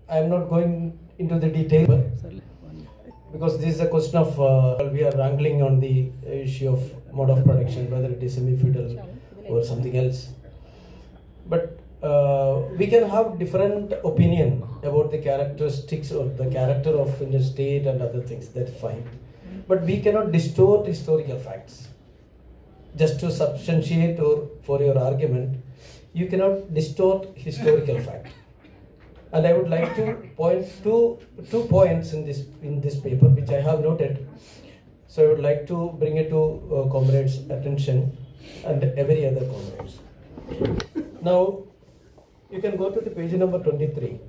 I am not going into the detail because this is a question of we are wrangling on the issue of mode of production, whether it is semi-feudal or something else. But we can have different opinion about the characteristics or the character of Indian state and other things. That's fine. But we cannot distort historical facts. Just to substantiate or for your argument, you cannot distort historical fact. And I would like to point two points in this paper which I have noted. So I would like to bring it to comrades' attention and every other comrades. Now you can go to the page number 23.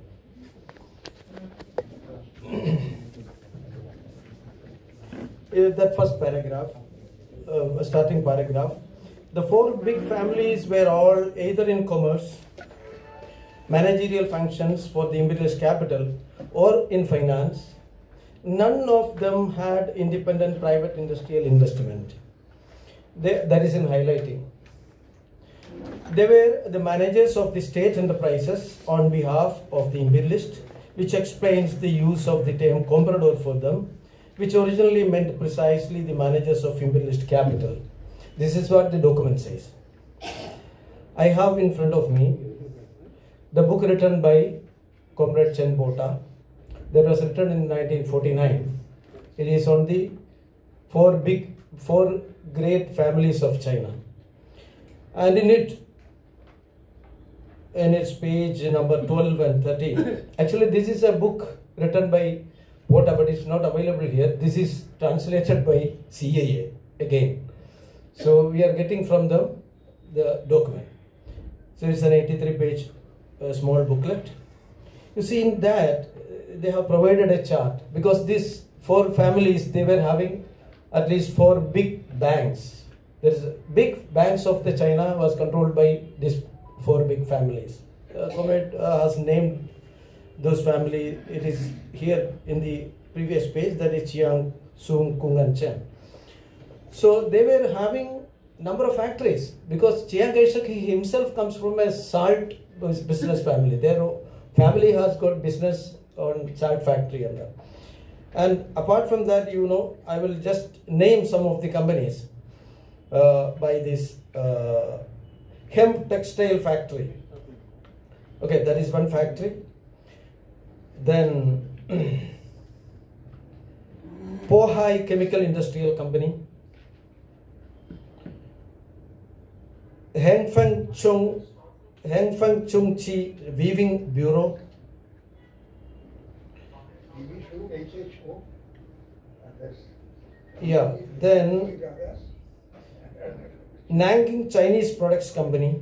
That first paragraph, starting paragraph. The four big families were all either in commerce, managerial functions for the imperialist capital, or in finance. None of them had independent private industrial investment. That is in highlighting. They were the managers of the state enterprises on behalf of the imperialist, which explains the use of the term comprador for them, which originally meant precisely the managers of imperialist capital. This is what the document says. I have in front of me the book written by Comrade Chen Bota that was written in 1949. It is on the four great families of China. And in its page number 12 and 13, actually this is a book written by Bota, but it's not available here. This is translated by CAA again. So we are getting from them the document. So it's an 83-page small booklet. You see, in that they have provided a chart because these four families, they were having at least four big banks. There is big banks of the China was controlled by these four big families. Comrade has named those families. It is here in the previous page, that is Chiang, Sung, Kung and Chen. So they were having number of factories because Chiang Kai-shek himself comes from a salt business family. Their family has got business on salt factory and that. And apart from that, you know, I will just name some of the companies by this hemp textile factory. Okay, that is one factory. Then Pohai Chemical Industrial Company, Hengfeng Chung Chi Weaving Bureau, yeah, then Nanking Chinese Products Company,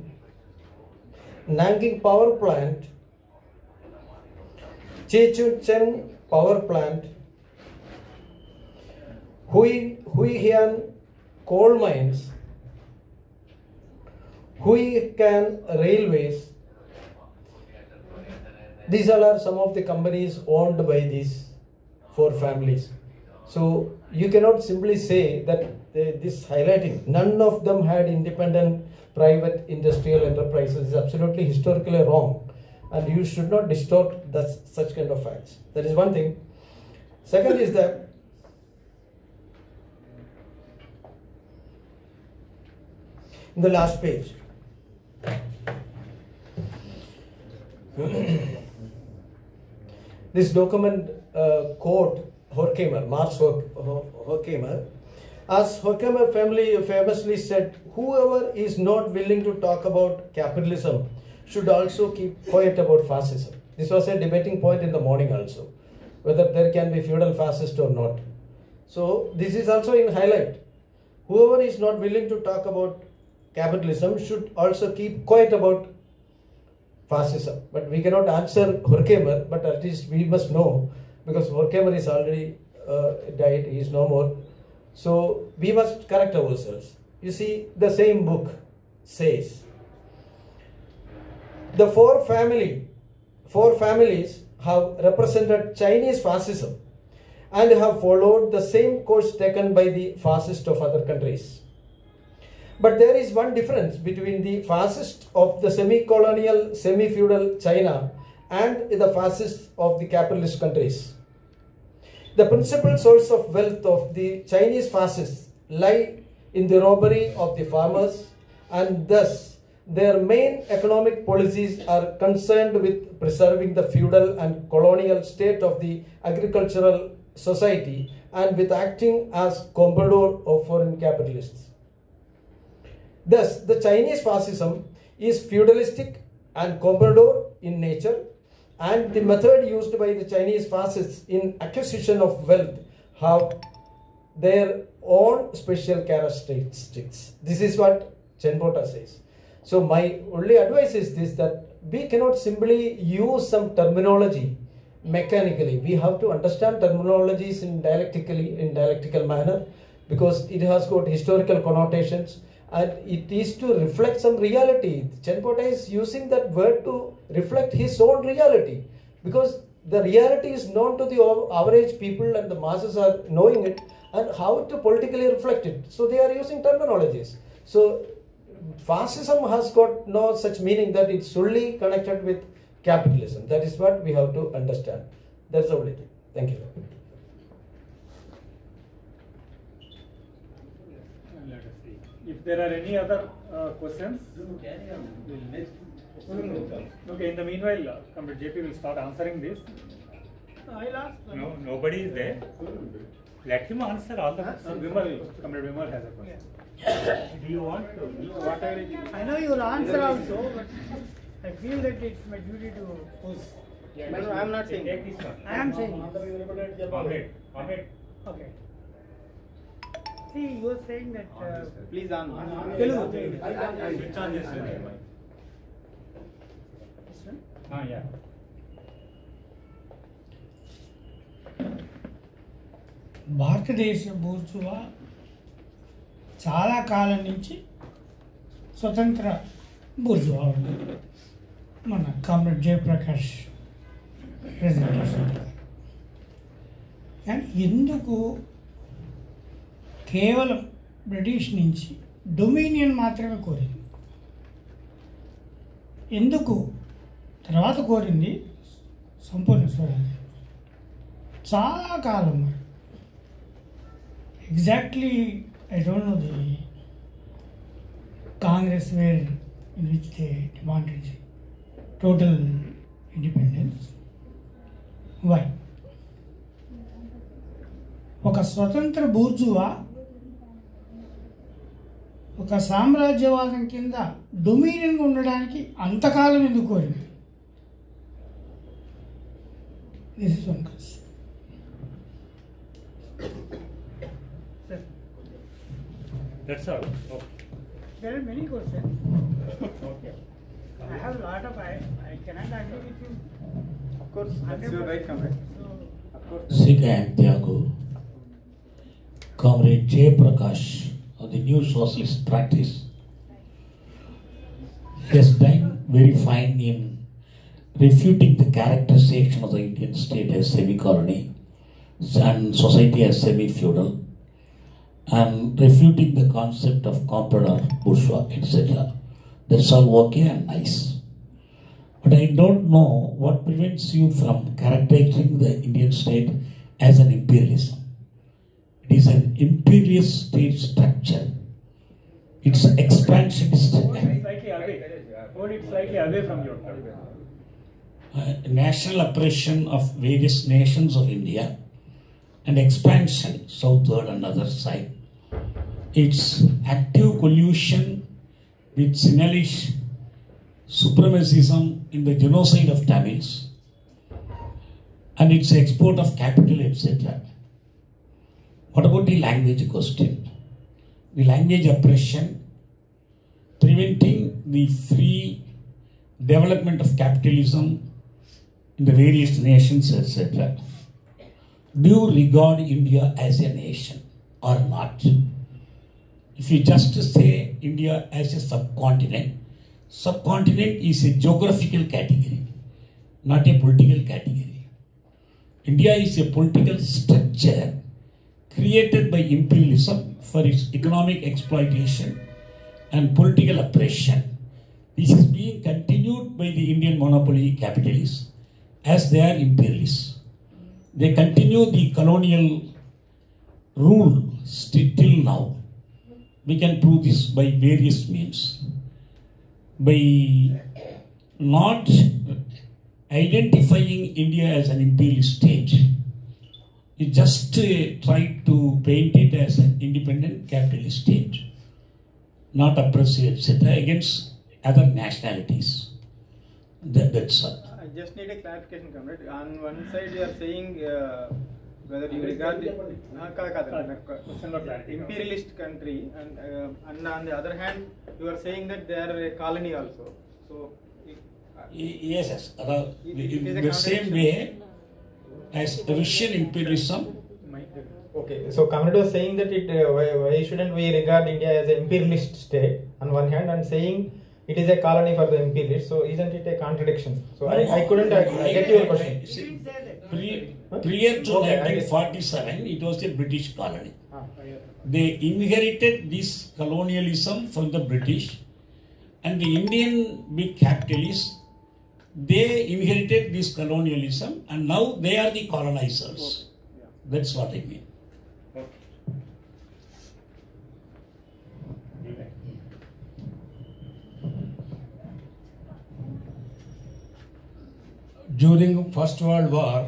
Nanking Power Plant, Chechun Power Plant, Huihian Coal Mines, Huican Railways. These all are some of the companies owned by these four families. So you cannot simply say that this highlighting, none of them had independent private industrial enterprises, is absolutely historically wrong. And you should not distort such kind of facts. That is one thing. Second is that in the last page, this document quote Horkheimer, Marx Horkheimer, as Horkheimer family famously said, whoever is not willing to talk about capitalism should also keep quiet about fascism. This was a debating point in the morning also, whether there can be feudal fascist or not. So this is also in highlight. Whoever is not willing to talk about capitalism should also keep quiet about fascism. But we cannot answer Horkheimer, but at least we must know, because Horkheimer is already died, he is no more. So we must correct ourselves. You see, the same book says, the four families have represented Chinese fascism and have followed the same course taken by the fascists of other countries. But there is one difference between the fascists of the semi-colonial, semi-feudal China and the fascists of the capitalist countries. The principal source of wealth of the Chinese fascists lie in the robbery of the farmers, and thus their main economic policies are concerned with preserving the feudal and colonial state of the agricultural society and with acting as comprador of foreign capitalists. Thus, the Chinese fascism is feudalistic and comprador in nature, and the method used by the Chinese fascists in acquisition of wealth have their own special characteristics. This is what Chenpota says. So my only advice is this, that we cannot simply use some terminology mechanically. We have to understand terminologies in dialectical manner, because it has got historical connotations and it is to reflect some reality. Chenpota is using that word to reflect his own reality, because the reality is known to the average people and the masses are knowing it, and how to politically reflect it. So they are using terminologies. So fascism has got no such meaning that it's solely connected with capitalism. That is what we have to understand. That's the only thing. Thank you. Let us see. If there are any other questions. Okay, in the meanwhile, Comrade JP will start answering this. I'll ask. No, nobody is there. Let him answer all the questions. Comrade Vimal has a question. Do you want to? Whatever it is. I know you will answer also, but I feel that it's my duty to push. Yeah, no, I am not saying. Take this one. I am saying. Comrade. Okay. See, you are saying that. Please answer. Telugu. Which one is this one? Yeah. భారతదేశ bourgeois చాలా కాలం నుంచి స్వతంత్ర bourgeois ఉంది. మన comrade Jayaprakash presentation. కానీ ఎందుకు కేవలం British నుంచి డొమినియన్ మాత్రమే కోరింది? ఎందుకు తర్వాత కోరింది సంపూర్ణ స్వరాజ్యం? చాలా కాలం మరి exactly I don't know the Congress where in which they demanded total independence. Why? ఒక స్వతంత్ర బూర్జువా ఒక సామ్రాజ్యవాదం కింద డొమినియన్గా ఉండడానికి అంతకాలం ఎందుకు కోరింది? This is one question. That's all. Okay. There are many questions. Okay. I have a lot of. I cannot agree with you. Of course, that's your right, comrade. So, Of course. Second, Thiago, Comrade Jay Prakash of the New Socialist Practice has done very fine in refuting the characterization of the Indian state as semi-colony and society as semi-feudal, and refuting the concept of comprador, bourgeois, etc. That's all okay and nice. But I don't know what prevents you from characterizing the Indian state as an imperialism. It is an imperialist state structure. It's expansionist. Hold it slightly away. Hold it slightly away from your point. National oppression of various nations of India and expansion southward and other side. Its active collusion with Sinhalese supremacism in the genocide of Tamils and its export of capital, etc. What about the language question? The language oppression preventing the free development of capitalism in the various nations, etc. Do you regard India as a nation or not? If you just say India as a subcontinent, subcontinent is a geographical category, not a political category. India is a political structure created by imperialism for its economic exploitation and political oppression. This is being continued by the Indian monopoly capitalists as they are imperialists. They continue the colonial rule till now. We can prove this by various means. By not identifying India as an imperialist state, you just try to paint it as an independent capitalist state, not oppressive, etc., against other nationalities. That's all. I just need a clarification, comrade. On one side, you are saying whether you regard it imperialist country, and on the other hand, you are saying that they are a colony also. So, Yes. In the same way as Russian imperialism. okay, so comrade was saying that why shouldn't we regard India as an imperialist state on one hand, and saying it is a colony for the imperialists? So isn't it a contradiction? So I couldn't get your question. Prior to 1947, it was a British colony. They inherited this colonialism from the British, and the Indian big capitalists, they inherited this colonialism, and now they are the colonizers. That's what I mean. During First World War,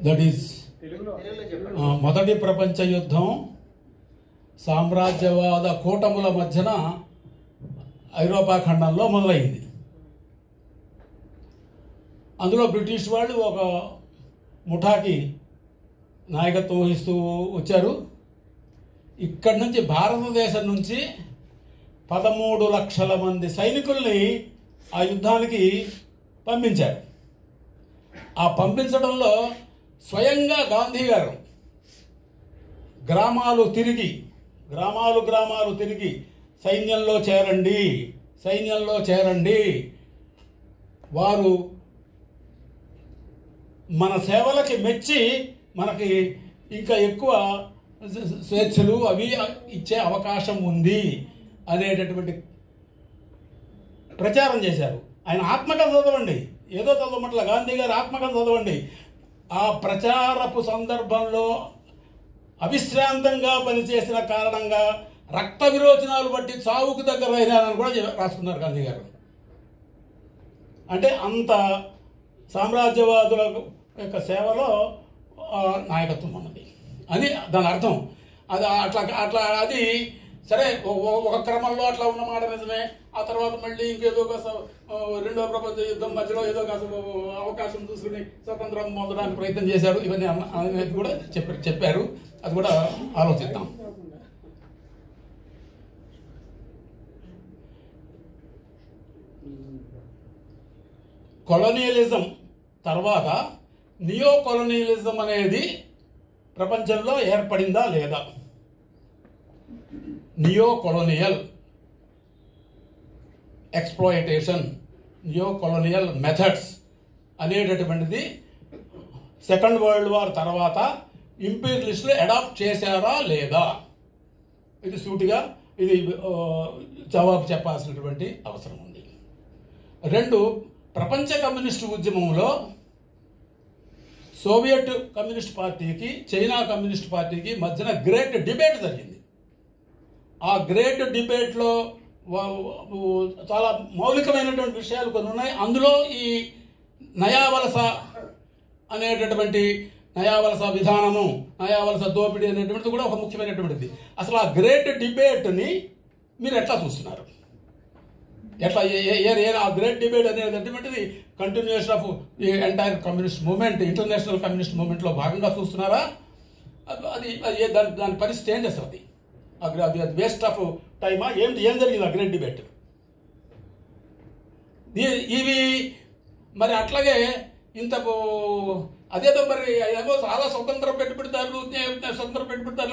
that is మొదటి ప్రపంచ యుద్ధం సామ్రాజ్యవాద కూటముల మధ్యన ఐరోపా ఖండంలో మొదలైంది. అందులో British వాళ్ళు ఒక ముఠాకి నాయకత్వం వహిస్తూ వచ్చారు. ఇక్కడి నుంచి భారతదేశం నుంచి 13 లక్షల మంది సైనికుల్ని ఆ యుద్ధానికి పంపించారు. ఆ పంపించడంలో స్వయంగా గాంధీ గారు గ్రామాలు తిరిగి సైన్యంలో చేరండి, వారు మన సేవలకి మెచ్చి మనకి ఇంకా ఎక్కువ స్వేచ్ఛలు అవి ఇచ్చే అవకాశం ఉంది అనేటటువంటి ప్రచారం చేశారు. ఆయన ఆత్మకథ చదవండి, ఏదో చదవమట్ల గాంధీ గారి ఆత్మకథ చదవండి. ఆ ప్రచారపు సందర్భంలో అవిశ్రాంతంగా పనిచేసిన కారణంగా రక్త విరోచనాలు బట్టి చావుకు దగ్గర అయినారని కూడా రాసుకున్నారు గాంధీ గారు. అంటే అంత సామ్రాజ్యవాదుల యొక్క సేవలో నాయకత్వం ఉన్నది అని దాని అర్థం. అది అట్లా అది సరే ఒక క్రమంలో అట్లా ఉన్నమాట నిజమే. ఆ తర్వాత మళ్ళీ ఇంకేదో కాస్త రెండో ప్రపంచ యుద్ధం మధ్యలో ఏదో కాస్త అవకాశం చూసుకుని స్వతంత్రం పొందడానికి ప్రయత్నం చేశారు. ఇవన్నీ అనేది కూడా చెప్పారు. అది కూడా ఆలోచిద్దాం. కొలోనియలిజం తర్వాత నియో కొలోనియలిజం అనేది ప్రపంచంలో ఏర్పడిందా లేదా? Neo colonial exploitation, neo colonial methods అనేటటువంటిది సెకండ్ వరల్డ్ వార్ తర్వాత ఇంపీరియలిస్టులు అడాప్ట్ చేశారా లేదా? ఇది సూటిగా ఇది జవాబు చెప్పాల్సినటువంటి అవసరం ఉంది. రెండు, ప్రపంచ కమ్యూనిస్టు ఉద్యమంలో సోవియట్ కమ్యూనిస్ట్ పార్టీకి చైనా కమ్యూనిస్ట్ పార్టీకి మధ్యన గ్రేట్ డిబేట్ జరిగింది. ఆ గ్రేట్ డిబేట్లో చాలా మౌలికమైనటువంటి విషయాలు కొన్ని ఉన్నాయి. అందులో ఈ నయావలస అనేటటువంటి నయావలస విధానము, నయావలస దోపిడీ అనేటువంటిది కూడా ఒక ముఖ్యమైనటువంటిది. అసలు ఆ గ్రేట్ డిబేట్ని మీరు ఎట్లా చూస్తున్నారు? ఎట్లా ఆ గ్రేట్ డిబేట్ అనేటటువంటిది continuation of entire communist movement, international communist మూమెంట్లో భాగంగా చూస్తున్నారా? దాని పరిస్థితి ఏంటి అసలు? అది వేస్ట్ ఆఫ్ టైమా ఏం జరిగింది ఆ గ్రేట్ డిబేట్? ఇవి మరి అట్లాగే ఇంత అదేదో మరి ఏదో చాలా స్వతంత్రం పెట్టుబడిదారులు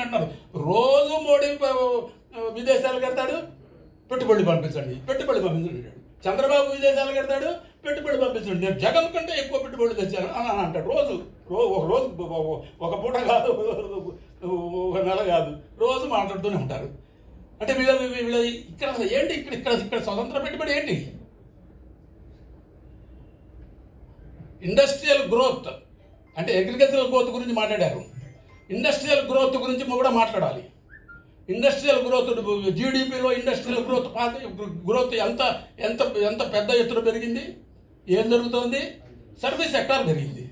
అంటారు. రోజు మోడీ విదేశాలకు వెళ్తాడు, పెట్టుబడులు పంపించండి. చంద్రబాబు విదేశాలకు వెళ్తాడు, పెట్టుబడి పంపించండి. నేను జగన్ కంటే ఎక్కువ పెట్టుబడులు తెచ్చాను అని అంటాడు. ఒక రోజు ఒక పూట కాదు, ఒక నెల కాదు, రోజు మాట్లాడుతూనే ఉంటారు. అంటే వీళ్ళ ఇక్కడ ఏంటి? ఇక్కడ స్వతంత్ర పెట్టుబడి ఏంటి? ఇండస్ట్రియల్ గ్రోత్ అంటే అగ్రికల్చరల్ గ్రోత్ గురించి మాట్లాడారు. ఇండస్ట్రియల్ గ్రోత్ గురించి కూడా మాట్లాడాలి. ఇండస్ట్రియల్ గ్రోత్ జీడిపిలో ఇండస్ట్రియల్ గ్రోత్ ఎంత ఎంత ఎంత పెద్ద ఎత్తున పెరిగింది. ఏం జరుగుతోంది? సర్వీస్ సెక్టార్ పెరిగింది.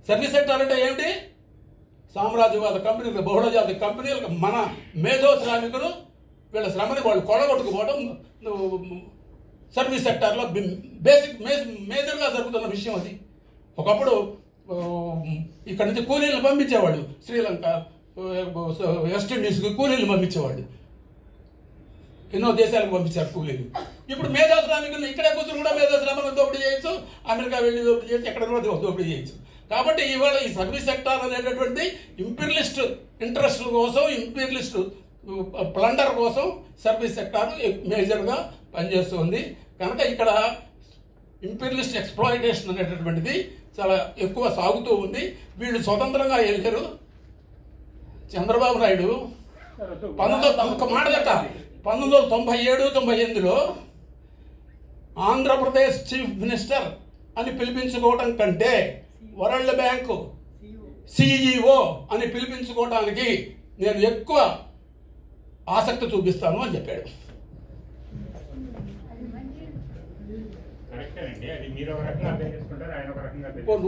సర్వీస్ సెక్టార్ అంటే ఏమిటి? సామ్రాజ్యవాద కంపెనీలు, బహుళజాతి కంపెనీలు మన మేధో శ్రామికులు వీళ్ళ శ్రమని వాళ్ళు కొడగొట్టుకుపోవడం సర్వీస్ సెక్టార్లో మేజర్గా జరుగుతున్న విషయం అది. ఒకప్పుడు ఇక్కడ నుంచి కూలీలను పంపించేవాళ్ళు, శ్రీలంక, వెస్టిండీస్కి కూలీలు పంపించేవాళ్ళు, ఎన్నో దేశాలకు పంపించారు కూలీలు. ఇప్పుడు మేధో శ్రామికులను ఇక్కడే కూర్చొని కూడా మేధో శ్రామికులను దోపిడీ చేయొచ్చు, అమెరికా వెళ్ళి దోపిడీ చేయొచ్చు, ఎక్కడ కూడా దోపిడీ చేయొచ్చు. కాబట్టి ఇవాళ ఈ సర్వీస్ సెక్టార్ అనేటటువంటి ఇంపీరియలిస్ట్ ఇంట్రెస్ట్ కోసం, ఇంపీరియలిస్ట్ ప్లండర్ కోసం సర్వీస్ సెక్టార్ మేజర్గా పనిచేస్తుంది. కనుక ఇక్కడ ఇంపీరియలిస్ట్ ఎక్స్ప్లాయిటేషన్ అనేటటువంటిది చాలా ఎక్కువ సాగుతూ ఉంది. వీళ్ళు స్వతంత్రంగా వెళ్ళారు. చంద్రబాబు నాయుడు 1997-98లో ఆంధ్రప్రదేశ్ చీఫ్ మినిస్టర్ అని పిలిపించుకోవటం కంటే వరల్డ్ బ్యాంకు CEO అని పిలిపించుకోవడానికి నేను ఎక్కువ ఆసక్తి చూపిస్తాను అని చెప్పాడు.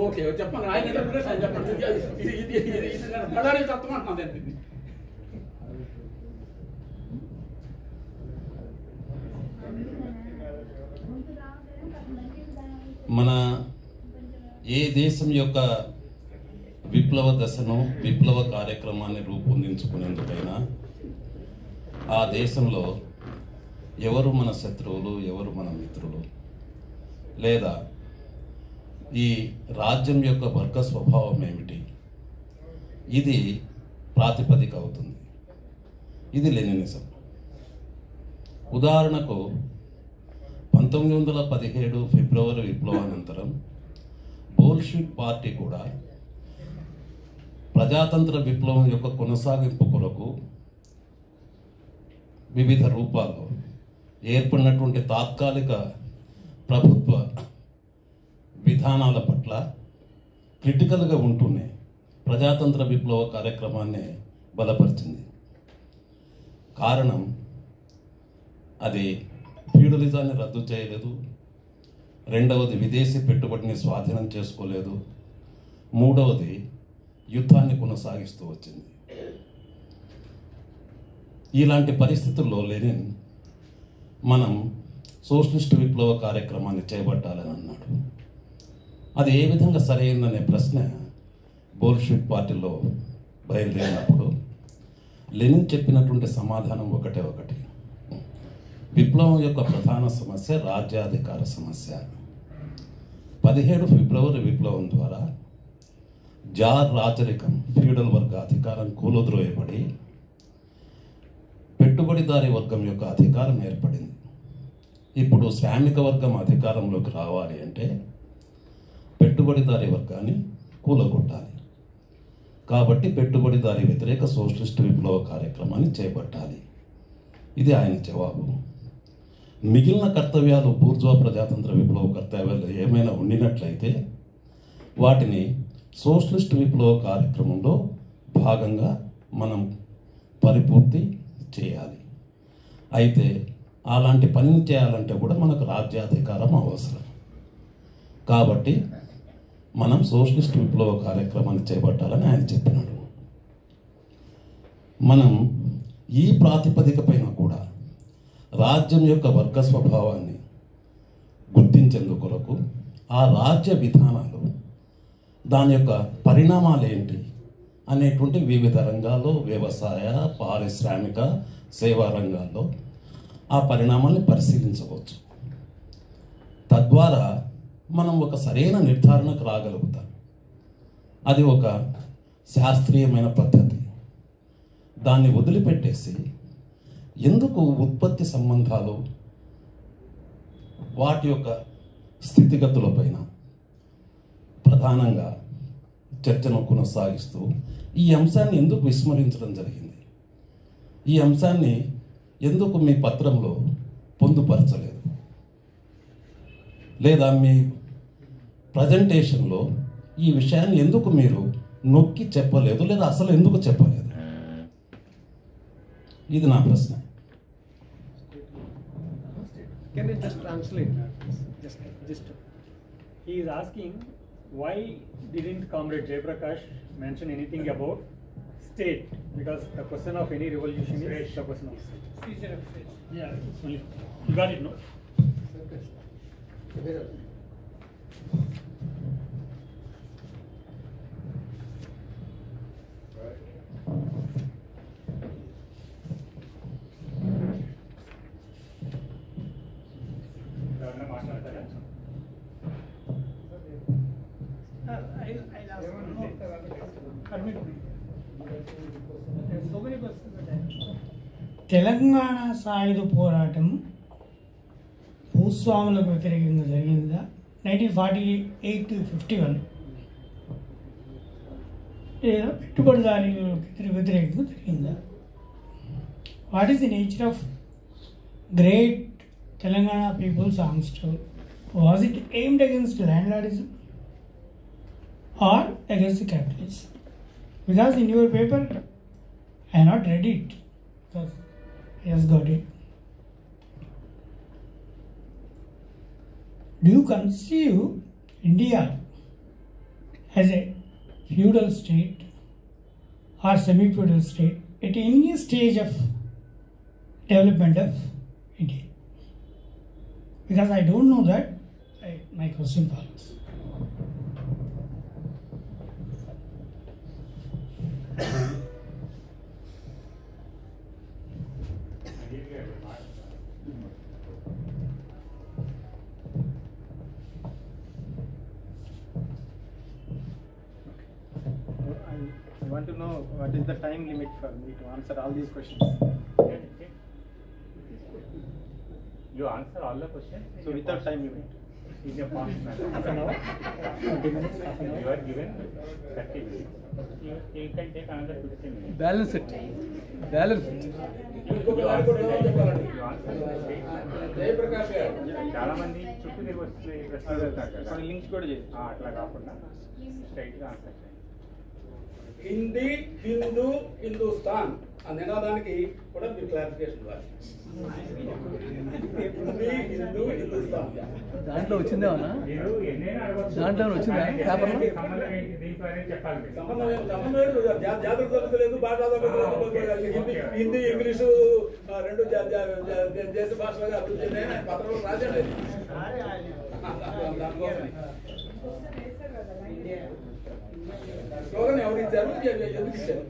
ఓకే చెప్పండి, ఆయన ఇంటర్ప్రిటేషన్ చెప్పండి. కళారీ తత్వం అంటున్నాను. మన ఏ దేశం యొక్క విప్లవ దశను, విప్లవ కార్యక్రమాన్ని రూపొందించుకునేందుకైనా ఆ దేశంలో ఎవరు మన శత్రువులు, ఎవరు మన మిత్రులు, లేదా ఈ రాజ్యం యొక్క వర్గ స్వభావం ఏమిటి, ఇది ప్రాతిపదిక అవుతుంది. ఇది లెనినిజం. ఉదాహరణకు 1917 ఫిబ్రవరి విప్లవానంతరం బోల్షివిక్ పార్టీ కూడా ప్రజాతంత్ర విప్లవం యొక్క కొనసాగింపు కొరకు వివిధ రూపాల్లో ఏర్పడినటువంటి తాత్కాలిక ప్రభుత్వ విధానాల పట్ల క్రిటికల్గా ఉంటూనే ప్రజాతంత్ర విప్లవ కార్యక్రమాన్ని బలపరిచింది. కారణం, అది ఫ్యూడలిజాన్ని రద్దు చేయలేదు, రెండవది విదేశీ పెట్టుబడిని స్వాధీనం చేసుకోలేదు, మూడవది యుద్ధాన్ని కొనసాగిస్తూ వచ్చింది. ఇలాంటి పరిస్థితుల్లో లెనిన్ మనం సోషలిస్ట్ విప్లవ కార్యక్రమాన్ని చేపట్టాలని అన్నాడు. అది ఏ విధంగా సరైందనే ప్రశ్న బోల్షివిక్ పార్టీలో బయలుదేరినప్పుడు లెనిన్ చెప్పినటువంటి సమాధానం ఒకటే ఒకటి: విప్లవం యొక్క ప్రధాన సమస్య రాజ్యాధికార సమస్య. 17 ఫిబ్రవరి విప్లవం ద్వారా జార్ రాచరికం, ఫ్యూడల్ వర్గ అధికారం కూలద్రోయబడి పెట్టుబడిదారీ వర్గం యొక్క అధికారం ఏర్పడింది. ఇప్పుడు శ్రామిక వర్గం అధికారంలోకి రావాలి అంటే పెట్టుబడిదారీ వర్గాన్ని కూలగొట్టాలి. కాబట్టి పెట్టుబడిదారీ వ్యతిరేక సోషలిస్ట్ విప్లవ కార్యక్రమాన్ని చేపట్టాలి. ఇది ఆయన జవాబు. మిగిలిన కర్తవ్యాలు, బూర్జువా ప్రజాతంత్ర విప్లవ కర్తవ్యాలు ఏమైనా ఉండినట్లయితే వాటిని సోషలిస్ట్ విప్లవ కార్యక్రమంలో భాగంగా మనం పరిపూర్తి చేయాలి. అయితే అలాంటి పనిని చేయాలంటే కూడా మనకు రాజ్యాధికారం అవసరం. కాబట్టి మనం సోషలిస్ట్ విప్లవ కార్యక్రమాన్ని చేపట్టాలని ఆయన చెప్పినాడు. మనం ఈ ప్రాతిపదిక పైన కూడా రాజ్యం యొక్క వర్గ స్వభావాన్ని గుర్తించేందుకు కొరకు ఆ రాజ్య విధానాలు, దాని యొక్క పరిణామాలు ఏంటి అనేటువంటి వివిధ రంగాల్లో, వ్యవసాయ, పారిశ్రామిక, సేవా రంగాల్లో ఆ పరిణామాన్ని పరిశీలించవచ్చు. తద్వారా మనం ఒక సరైన నిర్ధారణకు రాగలుగుతాం. అది ఒక శాస్త్రీయమైన పద్ధతి. దాన్ని వదిలిపెట్టేసి ఎందుకు ఉత్పత్తి సంబంధాలు, వాటి యొక్క స్థితిగతులపైన ప్రధానంగా చర్చను కొనసాగిస్తూ ఈ అంశాన్ని ఎందుకు విస్మరించడం జరిగింది? ఈ అంశాన్ని ఎందుకు మీ పత్రంలో పొందుపరచలేదు? లేదా మీ ప్రజెంటేషన్లో ఈ విషయాన్ని ఎందుకు మీరు నొక్కి చెప్పలేదు, లేదా అసలు ఎందుకు చెప్పలేదు? ఇది నా ప్రశ్న. Can I just translate? Just. He is asking why didn't Comrade Jaiprakash mention anything about state? Because the question of any revolution is the question of state. Season of state. Yeah, only you got it, no? I'll ask one more. Permit me. There are so many questions that I Telangana సాయుధ పోరాటం భూస్వాములకు వ్యతిరేకంగా జరిగిందా 1948-51 లేదా పెట్టుబడిదారులకు వ్యతిరేకంగా జరిగిందా? What is the nature of great Telangana people's arm struggle? Was it aimed against landlordism or against the capitalists? Because in your paper, I have not read it because I just got it. Do you conceive India as a feudal state or semi-feudal state at any stage of development of India? Because I don't know that, my question follows. I want to know what is the time limit for me to answer all these questions. You answer all the questions. So without time limit. In a fast manner. Half an hour? 20 minutes, half an hour. You are given 30 minutes. You can take another 15 minutes. Balance it. Balance it. చాలా మంది చుట్టూ తిరిగి వస్తుంది ప్రశ్నలు వెళ్తారు కదా, links కూడా చేయి. అట్లా కాకుండా స్ట్రైట్ గా ఆన్సర్ చేయండి. హిందీ, హిందూ, హిందుస్థాన్ ఆ నినాదానికి కూడా మీరు క్లారిఫికేషన్ ఇవ్వాలి. హిందీ, హిందూ, హిందుస్థాన్. దాంట్లో వచ్చిందేమన్నా? మీరు ఎన్నైనా అడగవచ్చు. దాంట్లో వచ్చిందా పేపర్లో? సంబంధం ఏంటి దీంతో అనేది చెప్పాలి మీరు. సంబంధం లేదు. జాతర లేదు, భాషా హిందీ, ఇంగ్లీషు రెండు దేశ భాషలుగా అభివృద్ధి చెందాయని పత్రంలో రాజండి. దానికోసమే స్లోగన్ ఎవరు ఇచ్చారు, ఎందుకు ఇచ్చారు?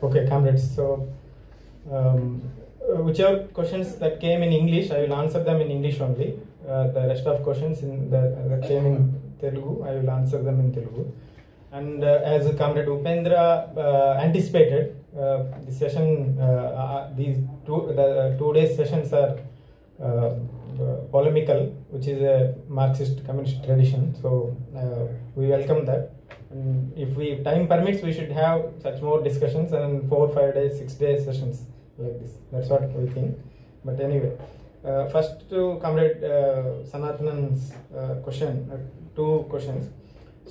Okay, comrades. So, whichever questions that came in English, I will answer them in English only. The rest of questions that came in Telugu, I will answer them in Telugu. And as Comrade Upendra anticipated, the session, these two days sessions are polemical, which is a Marxist communist tradition. So we welcome that. And if time permits, we should have such more discussions and 4, 5 days, 6 days sessions like this. That's what we think. But anyway, first to Comrade Sanatanan's question, two questions.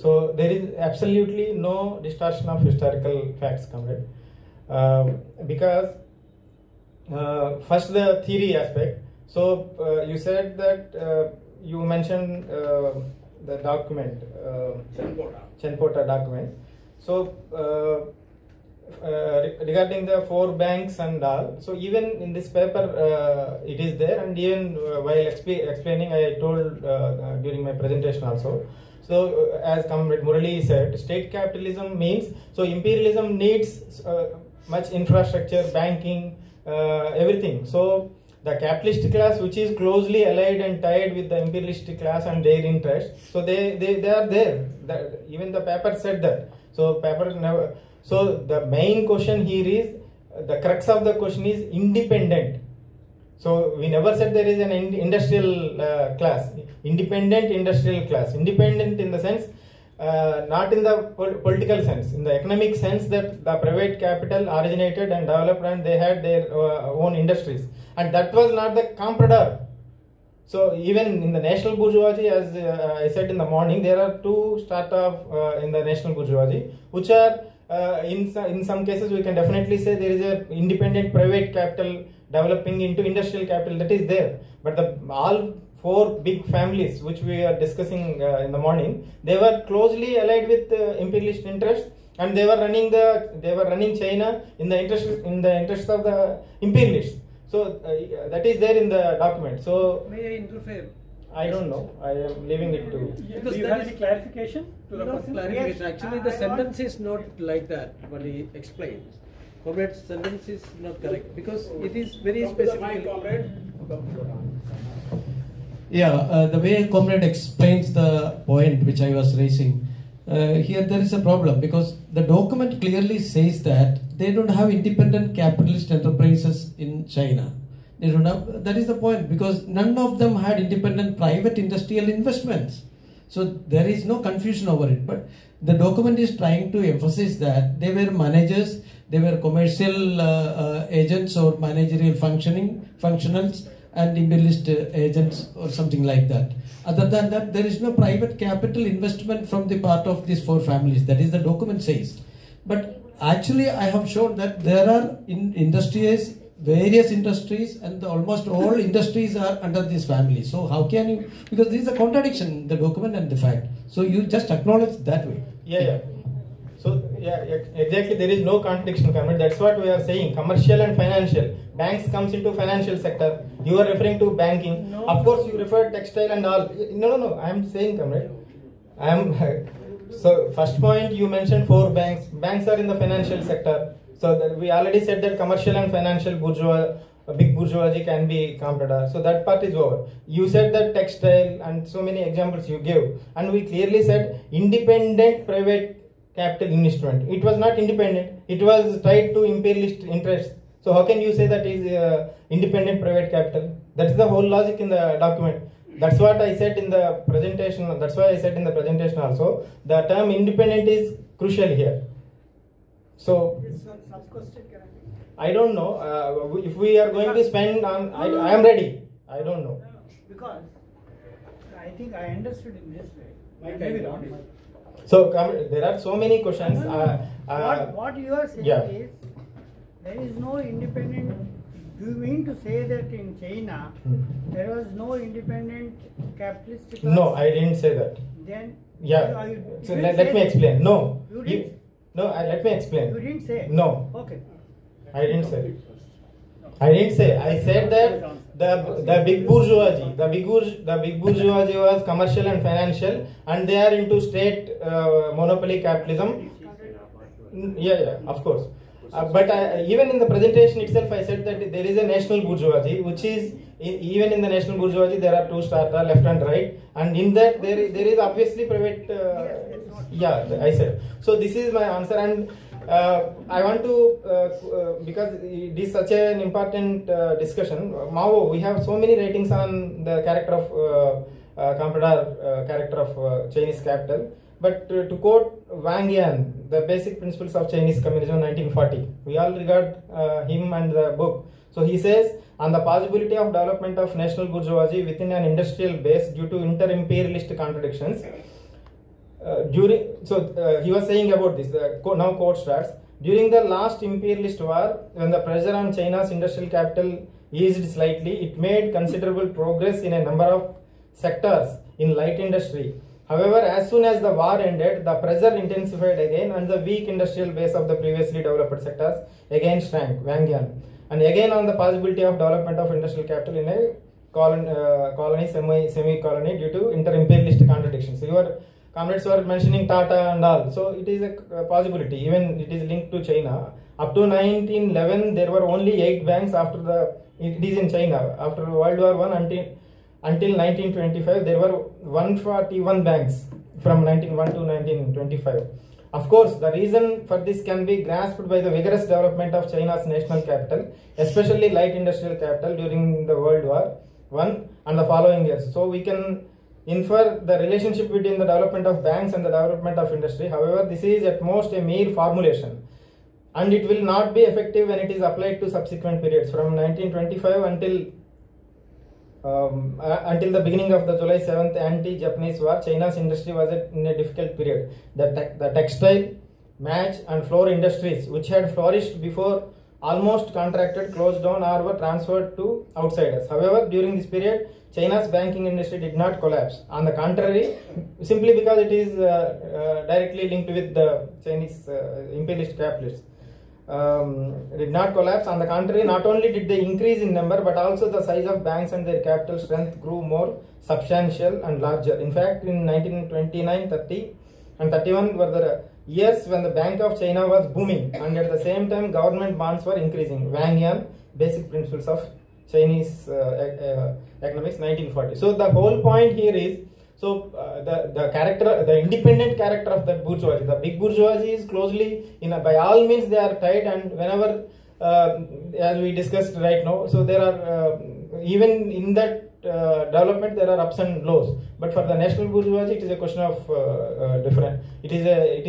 So there is absolutely no distortion of historical facts, Comrade, because first the theory aspect. So you said that you mentioned the document, Chenpota document. So regarding the 4 banks and all, so even in this paper it is there, and even while explaining, I told during my presentation also. So as Comrade Murali said, state capitalism means, so imperialism needs much infrastructure, banking, everything. So the capitalist class, which is closely allied and tied with the imperialistic class and their interest, so they are there. Even the paper said that. So paper never. So the main question here is, the crux of the question is independent. So we never said there is an industrial class, independent industrial class. Independent in the sense, not in the political sense, in the economic sense that the private capital originated and developed and they had their own industries, and that was not the comprador. So even in the national bourgeoisie, as I said in the morning, there are two strata in the national bourgeoisie, which are in some cases we can definitely say there is a independent private capital developing into industrial capital, that is there. But all four big families which we are discussing in the morning, they were closely allied with imperialist interests, and they were running China in the interest of the imperialists. So that is there in the document. So may I interfere? I don't know. I am leaving it to. Do you have any clarification to the No question? clarification. Yes, Actually, the sentence is not like that. What he explained. Comrade's sentence is not correct because it is very specific. Yeah, the way Comrade explains the point which I was raising, here there is a problem because the document clearly says that they don't have independent capitalist enterprises in China. They don't have, that is the point, because none of them had independent private industrial investments. So there is no confusion over it. But the document is trying to emphasize that they were managers, they were commercial agents or managerial functionals and imperialist agents or something like that. Other than that, there is no private capital investment from the part of these four families. That is the document says. But actually, I have shown that there are various industries, and almost all industries are under this family. So how can you, because there is a contradiction in the document and the fact. So you just acknowledge that way. Yeah. So exactly, there is no contradiction, Comrade. That's what we are saying. Commercial and financial. Banks comes into financial sector. You are referring to banking. No. Of course, you refer textile and all. No. I am saying, Comrade. So first point, you mentioned four banks. Banks are in the financial sector. So that we already said that commercial and financial big bourgeoisie can be comprador. So that part is over. You said that textile and so many examples you gave, and we clearly said independent private capital investment. It was not independent. It was tied to imperialist interests. So how can you say that is independent private capital? That's the whole logic in the document. That's what I said in the presentation. That's why I said in the presentation also, the term independent is crucial here. So I don't know if we are going to spend on. I am ready. I don't know. Because I think I understood in this way. Maybe not. So there are so many questions. What you are saying is there is no independent. Do you mean to say that in China there was no independent capitalist? No, I didn't say that. Then So let me explain. No. You didn't. No, let me explain. You didn't say. No. Okay. I didn't say. I said that the big bourgeoisie was commercial and financial, and they are into state monopoly capitalism. Yeah, of course. But even in the presentation itself, I said that there is a national bourgeoisie, which is even in the national bourgeoisie there are two strata, left and right, and in that there is obviously private. I said. So this is my answer, and I want to because it is such an important discussion. Mao, we have so many ratings on the character of comprador, character of Chinese capital. But to quote Wang Yan, the basic principles of Chinese communism 1940, we all regard him and the book. So he says, on the possibility of development of national bourgeoisie within an industrial base due to inter-imperialist contradictions. He was saying about this, now quote starts, during the last imperialist war, when the pressure on China's industrial capital eased slightly, it made considerable progress in a number of sectors in light industry. However, as soon as the war ended, the pressure intensified again and the weak industrial base of the previously developed sectors again shrank, Wang Yan. And again on the possibility of development of industrial capital in a colony, semi-colony due to inter-imperialist contradictions. So your comrades were mentioning Tata and all. So it is a possibility, even it is linked to China. Up to 1911, there were only 8 banks it is in China. After World War I until 1925, there were 141 banks from 1901 to 1925. Of course, the reason for this can be grasped by the vigorous development of China's national capital, especially light industrial capital during the World War I and the following years. So we can infer the relationship between the development of banks and the development of industry. However, this is at most a mere formulation, and it will not be effective when it is applied to subsequent periods. From 1925 until the beginning of the July 7th anti-Japanese war, China's industry was in a difficult period. The textile, match and floor industries, which had flourished before, almost contracted, closed down or were transferred to outsiders. However, during this period, China's banking industry did not collapse. On the contrary, simply because it is directly linked with the Chinese imperialist capitalists, did not collapse. On the contrary, not only did they increase in number, but also the size of banks and their capital strength grew more substantial and larger. In fact, in 1929, 30 and 31 were the years when the Bank of China was booming, and at the same time government bonds were increasing. Wang Yan, Basic Principles of Chinese Economics, 1940. So the whole point here is, the independent character of the bourgeoisie, the big bourgeoisie is closely, by all means they are tied, and whenever, as we discussed right now, so there are, even in that development there are ups and lows, but for the national bourgeoisie it is a question of different, it is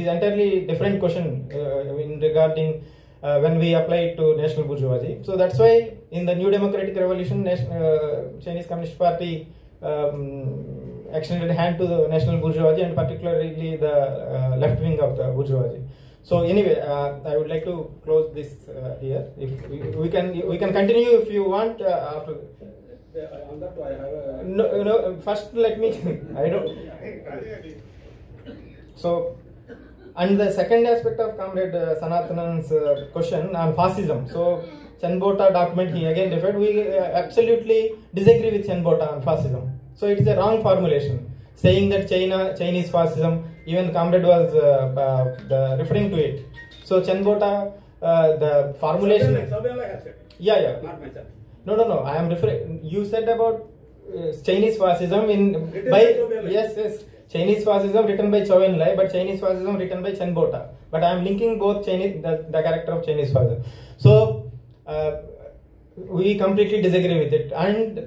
entirely different question in regarding when we apply it to national bourgeoisie. So that's why in the New Democratic Revolution, Chinese Communist Party extended a hand to the national bourgeoisie, and particularly the left wing of the bourgeoisie. So anyway, I would like to close this here. If we can continue if you want after. On that, I have a... No, first let me. I don't. So, and the second aspect of Comrade Sanatanan's question on fascism. So, Chenbota document, he again referred. We absolutely disagree with Chenbota on fascism. So, it is a wrong formulation saying that Chinese fascism. Even Comrade was referring to it. So, Chenbota, the formulation. Yeah. Not myself. No. I am referring. You said about Chinese fascism yes. Chinese fascism written by Zhou Enlai, but Chinese fascism written by Chenbota. But I am linking both Chinese, the character of Chinese fascism. So we completely disagree with it, and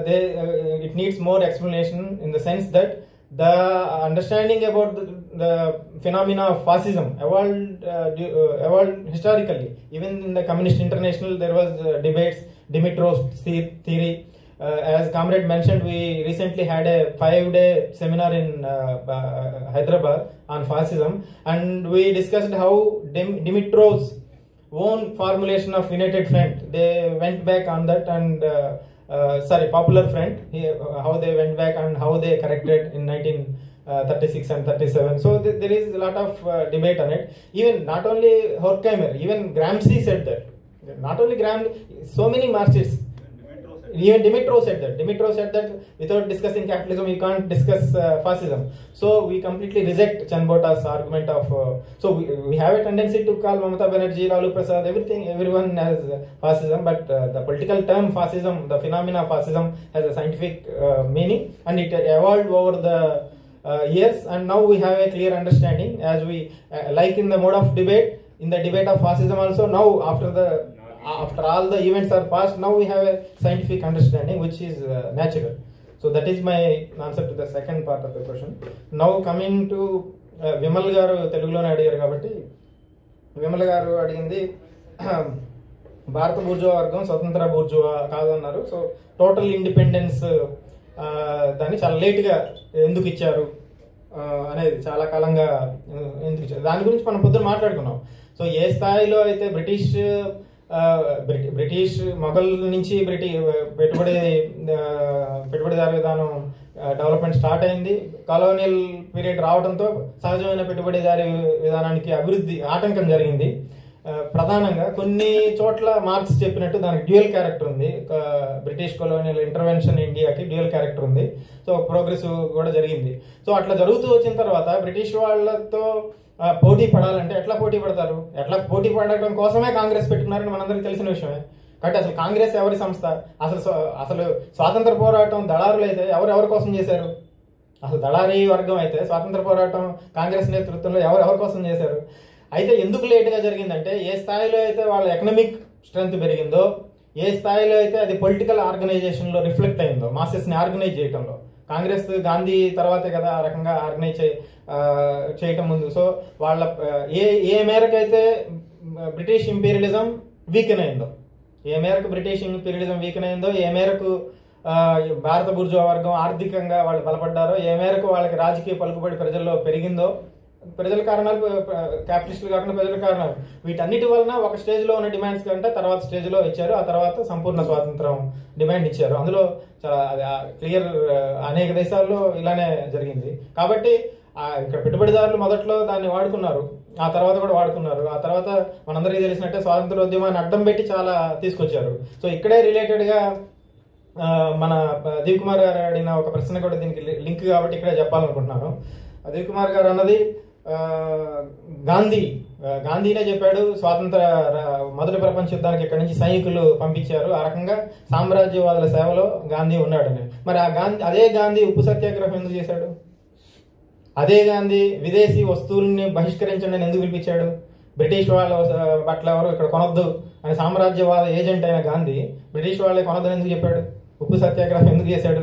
it needs more explanation in the sense that the understanding about the phenomena of fascism evolved historically. Even in the Communist International, there was debates. Dimitrov's theory. As Comrade mentioned, we recently had a 5-day seminar in Hyderabad on fascism, and we discussed how Dimitrov's own formulation of United Front, they went back on that, and Popular Front, how they went back and how they corrected in 1936 and 37. So there is a lot of debate on it. Even not only Horkheimer, even Gramsci said that. Not only Gramsci, so many Marxists. Even Dimitrov said that. Dimitrov said that without discussing capitalism, you can't discuss fascism. So we completely reject Chenbota's argument of. So we have a tendency to call Mamata Banerjee, Lalu Prasad, everyone as fascism, but the political term fascism, the phenomena of fascism, has a scientific meaning, and it evolved over the years. And now we have a clear understanding, as we like in the mode of debate. In the debate of fascism also, now after all the events are passed, now we have a scientific understanding which is natural. So that is my answer to the second part of the question. Now coming to Vimal garu Telugulone adigaru kabatti, Vimal garu adigindi Bharata bourgeois vargam స్వతంత్ర bourgeois కాదన్నారు. So total independence దాన్ని చాలా లేట్గా ఎందుకు ఇచ్చారు అనేది చాలా కాలంగా ఎందుకు ఇచ్చారు దాని గురించి మనం పొద్దున మాట్లాడుకున్నాం. సో ఏ స్థాయిలో అయితే బ్రిటిష్ మొఘల్ నుంచి పెట్టుబడిదారు విధానం డెవలప్మెంట్ స్టార్ట్ అయింది. కాలోనియల్ పీరియడ్ రావడంతో సహజమైన పెట్టుబడిదారి విధానానికి అభివృద్ధి ఆటంకం జరిగింది. ప్రధానంగా కొన్ని చోట్ల మార్క్స్ చెప్పినట్టు దానికి డ్యూయల్ క్యారెక్టర్ ఉంది. బ్రిటిష్ కొలోనియల్ ఇంటర్వెన్షన్ ఇండియాకి డ్యూయల్ క్యారెక్టర్ ఉంది. సో ప్రోగ్రెసివ్ కూడా జరిగింది. సో అట్లా జరుగుతూ వచ్చిన తర్వాత బ్రిటిష్ వాళ్ళతో పోటీ పడాలంటే ఎట్లా పోటీ పడతారు? ఎట్లా పోటీ పడడం కోసమే కాంగ్రెస్ పెట్టుకున్నారని మనందరికీ తెలిసిన విషయమే. కాబట్టి అసలు కాంగ్రెస్ ఎవరి సంస్థ? అసలు స్వాతంత్ర పోరాటం దళారులు అయితే ఎవరి కోసం చేశారు? అసలు దళారీ వర్గం అయితే స్వాతంత్ర పోరాటం కాంగ్రెస్ నేతృత్వంలో ఎవరి కోసం చేశారు? అయితే ఎందుకు లేట్గా జరిగిందంటే, ఏ స్థాయిలో అయితే వాళ్ళ ఎకనామిక్ స్ట్రెంగ్త్ పెరిగిందో, ఏ స్థాయిలో అయితే అది పొలిటికల్ ఆర్గనైజేషన్లో రిఫ్లెక్ట్ అయిందో, మాసెస్ని ఆర్గనైజ్ చేయడంలో. కాంగ్రెస్ గాంధీ తర్వాతే కదా ఆ రకంగా ఆర్గనైజ్ చేయటం ముందు. సో వాళ్ళ ఏ మేరకైతే బ్రిటిష్ ఇంపీరియలిజం వీకెన్ అయిందో, ఏ మేరకు బ్రిటిష్ ఇంపీరియలిజం వీకెన్ అయిందో, ఏ మేరకు భారత బూర్జువా వర్గం ఆర్థికంగా వాళ్ళు బలపడ్డారో, ఏ మేరకు వాళ్ళకి రాజకీయ పలుకుబడి ప్రజల్లో పెరిగిందో, ప్రజల కారణాలు, క్యాపిటలిస్టులు కాకుండా ప్రజల కారణాలు, వీటన్నిటి వలన ఒక స్టేజ్లో ఉన్న డిమాండ్స్ కంటే తర్వాత స్టేజ్లో ఇచ్చారు. ఆ తర్వాత సంపూర్ణ స్వాతంత్రం డిమాండ్ ఇచ్చారు. అందులో చాలా క్లియర్ అనేక దేశాల్లో ఇలానే జరిగింది. కాబట్టి ఇక్కడ పెట్టుబడిదారులు మొదట్లో దాన్ని వాడుకున్నారు, ఆ తర్వాత కూడా వాడుకున్నారు. ఆ తర్వాత మనందరికీ తెలిసినట్టే స్వాతంత్రోద్యమాన్ని అడ్డం పెట్టి చాలా తీసుకొచ్చారు. సో ఇక్కడే రిలేటెడ్గా మన దీప్ కుమార్ గారు అడిగిన ఒక ప్రశ్న కూడా దీనికి లింక్ కాబట్టి ఇక్కడే చెప్పాలనుకుంటున్నాను. దీప్ కుమార్ గారు అన్నది గాంధీనే చెప్పాడు స్వాతంత్ర మొదటి ప్రపంచ యుద్ధానికి ఇక్కడి నుంచి సైనికులు పంపించారు, ఆ రకంగా సామ్రాజ్యవాదుల సేవలో గాంధీ ఉన్నాడని. మరి అదే గాంధీ ఉప్పు సత్యాగ్రహం ఎందుకు చేశాడు? అదే గాంధీ విదేశీ వస్తువుల్ని బహిష్కరించండి అని ఎందుకు పిలిపించాడు? బ్రిటిష్ వాళ్ళ పట్ల ఎవరు ఇక్కడ కొనొద్దు అని సామ్రాజ్యవాద ఏజెంట్ అయిన గాంధీ బ్రిటిష్ వాళ్ళే కొనొద్దని ఎందుకు చెప్పాడు? ఉప్పు సత్యాగ్రహం ఎందుకు చేశాడు?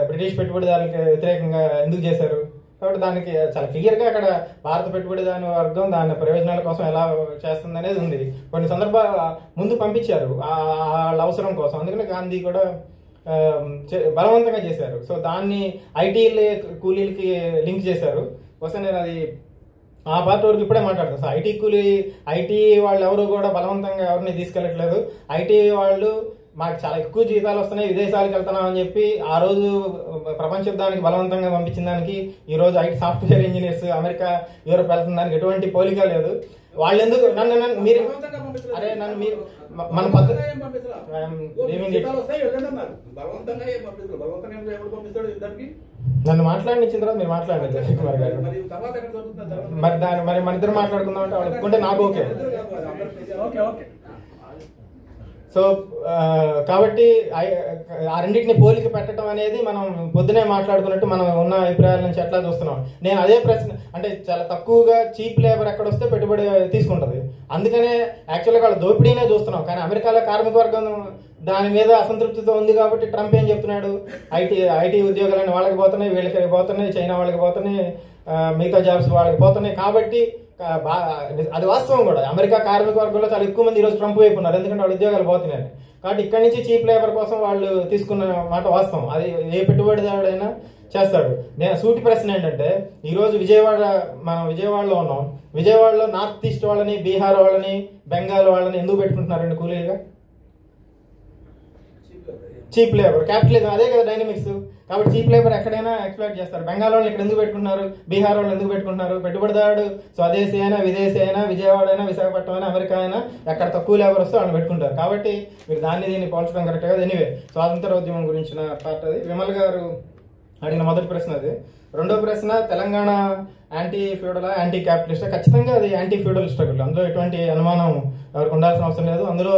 బ్రిటిష్ పెట్టుబడిదారులకు వ్యతిరేకంగా ఎందుకు చేశారు? కాబట్టి దానికి చాలా క్లియర్గా అక్కడ భారత పెట్టుబడిదారు వర్గం దాని ప్రయోజనాల కోసం ఎలా చేస్తుంది అనేది ఉంది. కొన్ని సందర్భాలు ముందు పంపించారు వాళ్ళ అవసరం కోసం, అందుకని గాంధీ కూడా బలవంతంగా చేశారు. సో దాన్ని ఐటీ కూలీలకి లింక్ చేశారు. వస్తే నేను అది ఆ పార్ట్ వరకు ఇప్పుడే మాట్లాడతాను. సో ఐటీ వాళ్ళు ఎవరు కూడా బలవంతంగా ఎవరిని తీసుకెళ్ళట్లేదు. ఐటీ వాళ్ళు మాకు చాలా ఎక్కువ జీతాలు వస్తున్నాయి, విదేశాలకు వెళ్తున్నాం అని చెప్పి ఆ రోజు ప్రపంచ యుద్ధానికి బలవంతంగా పంపించిన దానికి ఈ రోజు IT software engineers America Europe వెళ్తున్న దానికి ఎటువంటి పోలిక లేదు. వాళ్ళు ఎందుకు నన్ను మీరు అరే నన్ను మీరు మన పద్ధతి నన్ను మాట్లాడినిచ్చిన తర్వాత మీరు మాట్లాడండి కుమార్ గారు. మరి మన ఇద్దరు మాట్లాడుకుందాం అంటే వాళ్ళు ఒప్పుకుంటే నాకు ఓకే. సో కాబట్టి ఆ రెండింటిని పోలిక పెట్టడం అనేది మనం పొద్దునే మాట్లాడుకున్నట్టు మనం ఉన్న అభిప్రాయాల నుంచి ఎట్లా చూస్తున్నాం. నేను అదే ప్రశ్న అంటే చాలా తక్కువగా చీప్ లేబర్ ఎక్కడ వస్తే పెట్టుబడి తీసుకుంటుంది, అందుకనే యాక్చువల్గా వాళ్ళు దోపిడీనే చూస్తున్నాం. కానీ అమెరికాలో కార్మిక వర్గం దాని మీద అసంతృప్తితో ఉంది కాబట్టి ట్రంప్ ఏం చెప్తున్నాడు? ఐటీ ఉద్యోగాలన్నీ వాళ్ళకి పోతున్నాయి, వీళ్ళకి పోతున్నాయి, చైనా వాళ్ళకి పోతున్నాయి, మిగతా జాబ్స్ వాళ్ళకి పోతున్నాయి. కాబట్టి అది వాస్తవం కూడా. అమెరికా కార్మిక వర్గంలో చాలా ఎక్కువ మంది ఈరోజు ట్రంప్ వైపు ఉన్నారు, ఎందుకంటే వాళ్ళ ఉద్యోగాలు పోతున్నాయి. కాబట్టి ఇక్కడి నుంచి చీప్ లేబర్ కోసం వాళ్ళు తీసుకున్న మాట వాస్తవం. అది ఏ పెట్టుబడిదారుడైనా చేస్తాడు. నేను సూటి ప్రశ్న ఏంటంటే, ఈరోజు మనం విజయవాడలో ఉన్నాం. విజయవాడలో నార్త్ ఈస్ట్ వాళ్ళని, బీహార్ వాళ్ళని, బెంగాల్ వాళ్ళని ఎందుకు పెట్టుకుంటున్నారండి కూలీలుగా? చీప్ లేబర్, క్యాపిటలిజం అదే కదా డైనమిక్స్. కాబట్టి చీప్ లేబర్ ఎక్కడైనా ఎక్స్ప్లాయిట్ చేస్తారు. బెంగాల్ వాళ్ళు ఇక్కడ ఎందుకు పెట్టుకుంటున్నారు? బీహార్ వాళ్ళు ఎందుకు పెట్టుకుంటున్నారు? పెట్టుబడిదారుడు స్వదేశీ అయినా, విదేశీ అయినా, విజయవాడ అయినా, విశాఖపట్నం అయినా, అమెరికా అయినా ఎక్కడ తక్కువ లేబర్ వస్తే వాళ్ళని పెట్టుకుంటారు. కాబట్టి మీరు దీన్ని పోల్చడం కరెక్ట్ కాదు. ఎనీవే స్వాతంత్రోద్యమం గురించిన పార్ట్ అది. విమల్ గారు అడిగిన మొదటి ప్రశ్న అది. రెండో ప్రశ్న తెలంగాణ యాంటీ ఫ్యూడలా యాంటీ క్యాపిటలిస్టా? ఖచ్చితంగా అది యాంటీ ఫ్యూడల్ స్ట్రగుల్, అందులో ఎటువంటి అనుమానం ఎవరికి ఉండాల్సిన అవసరం లేదు. అందులో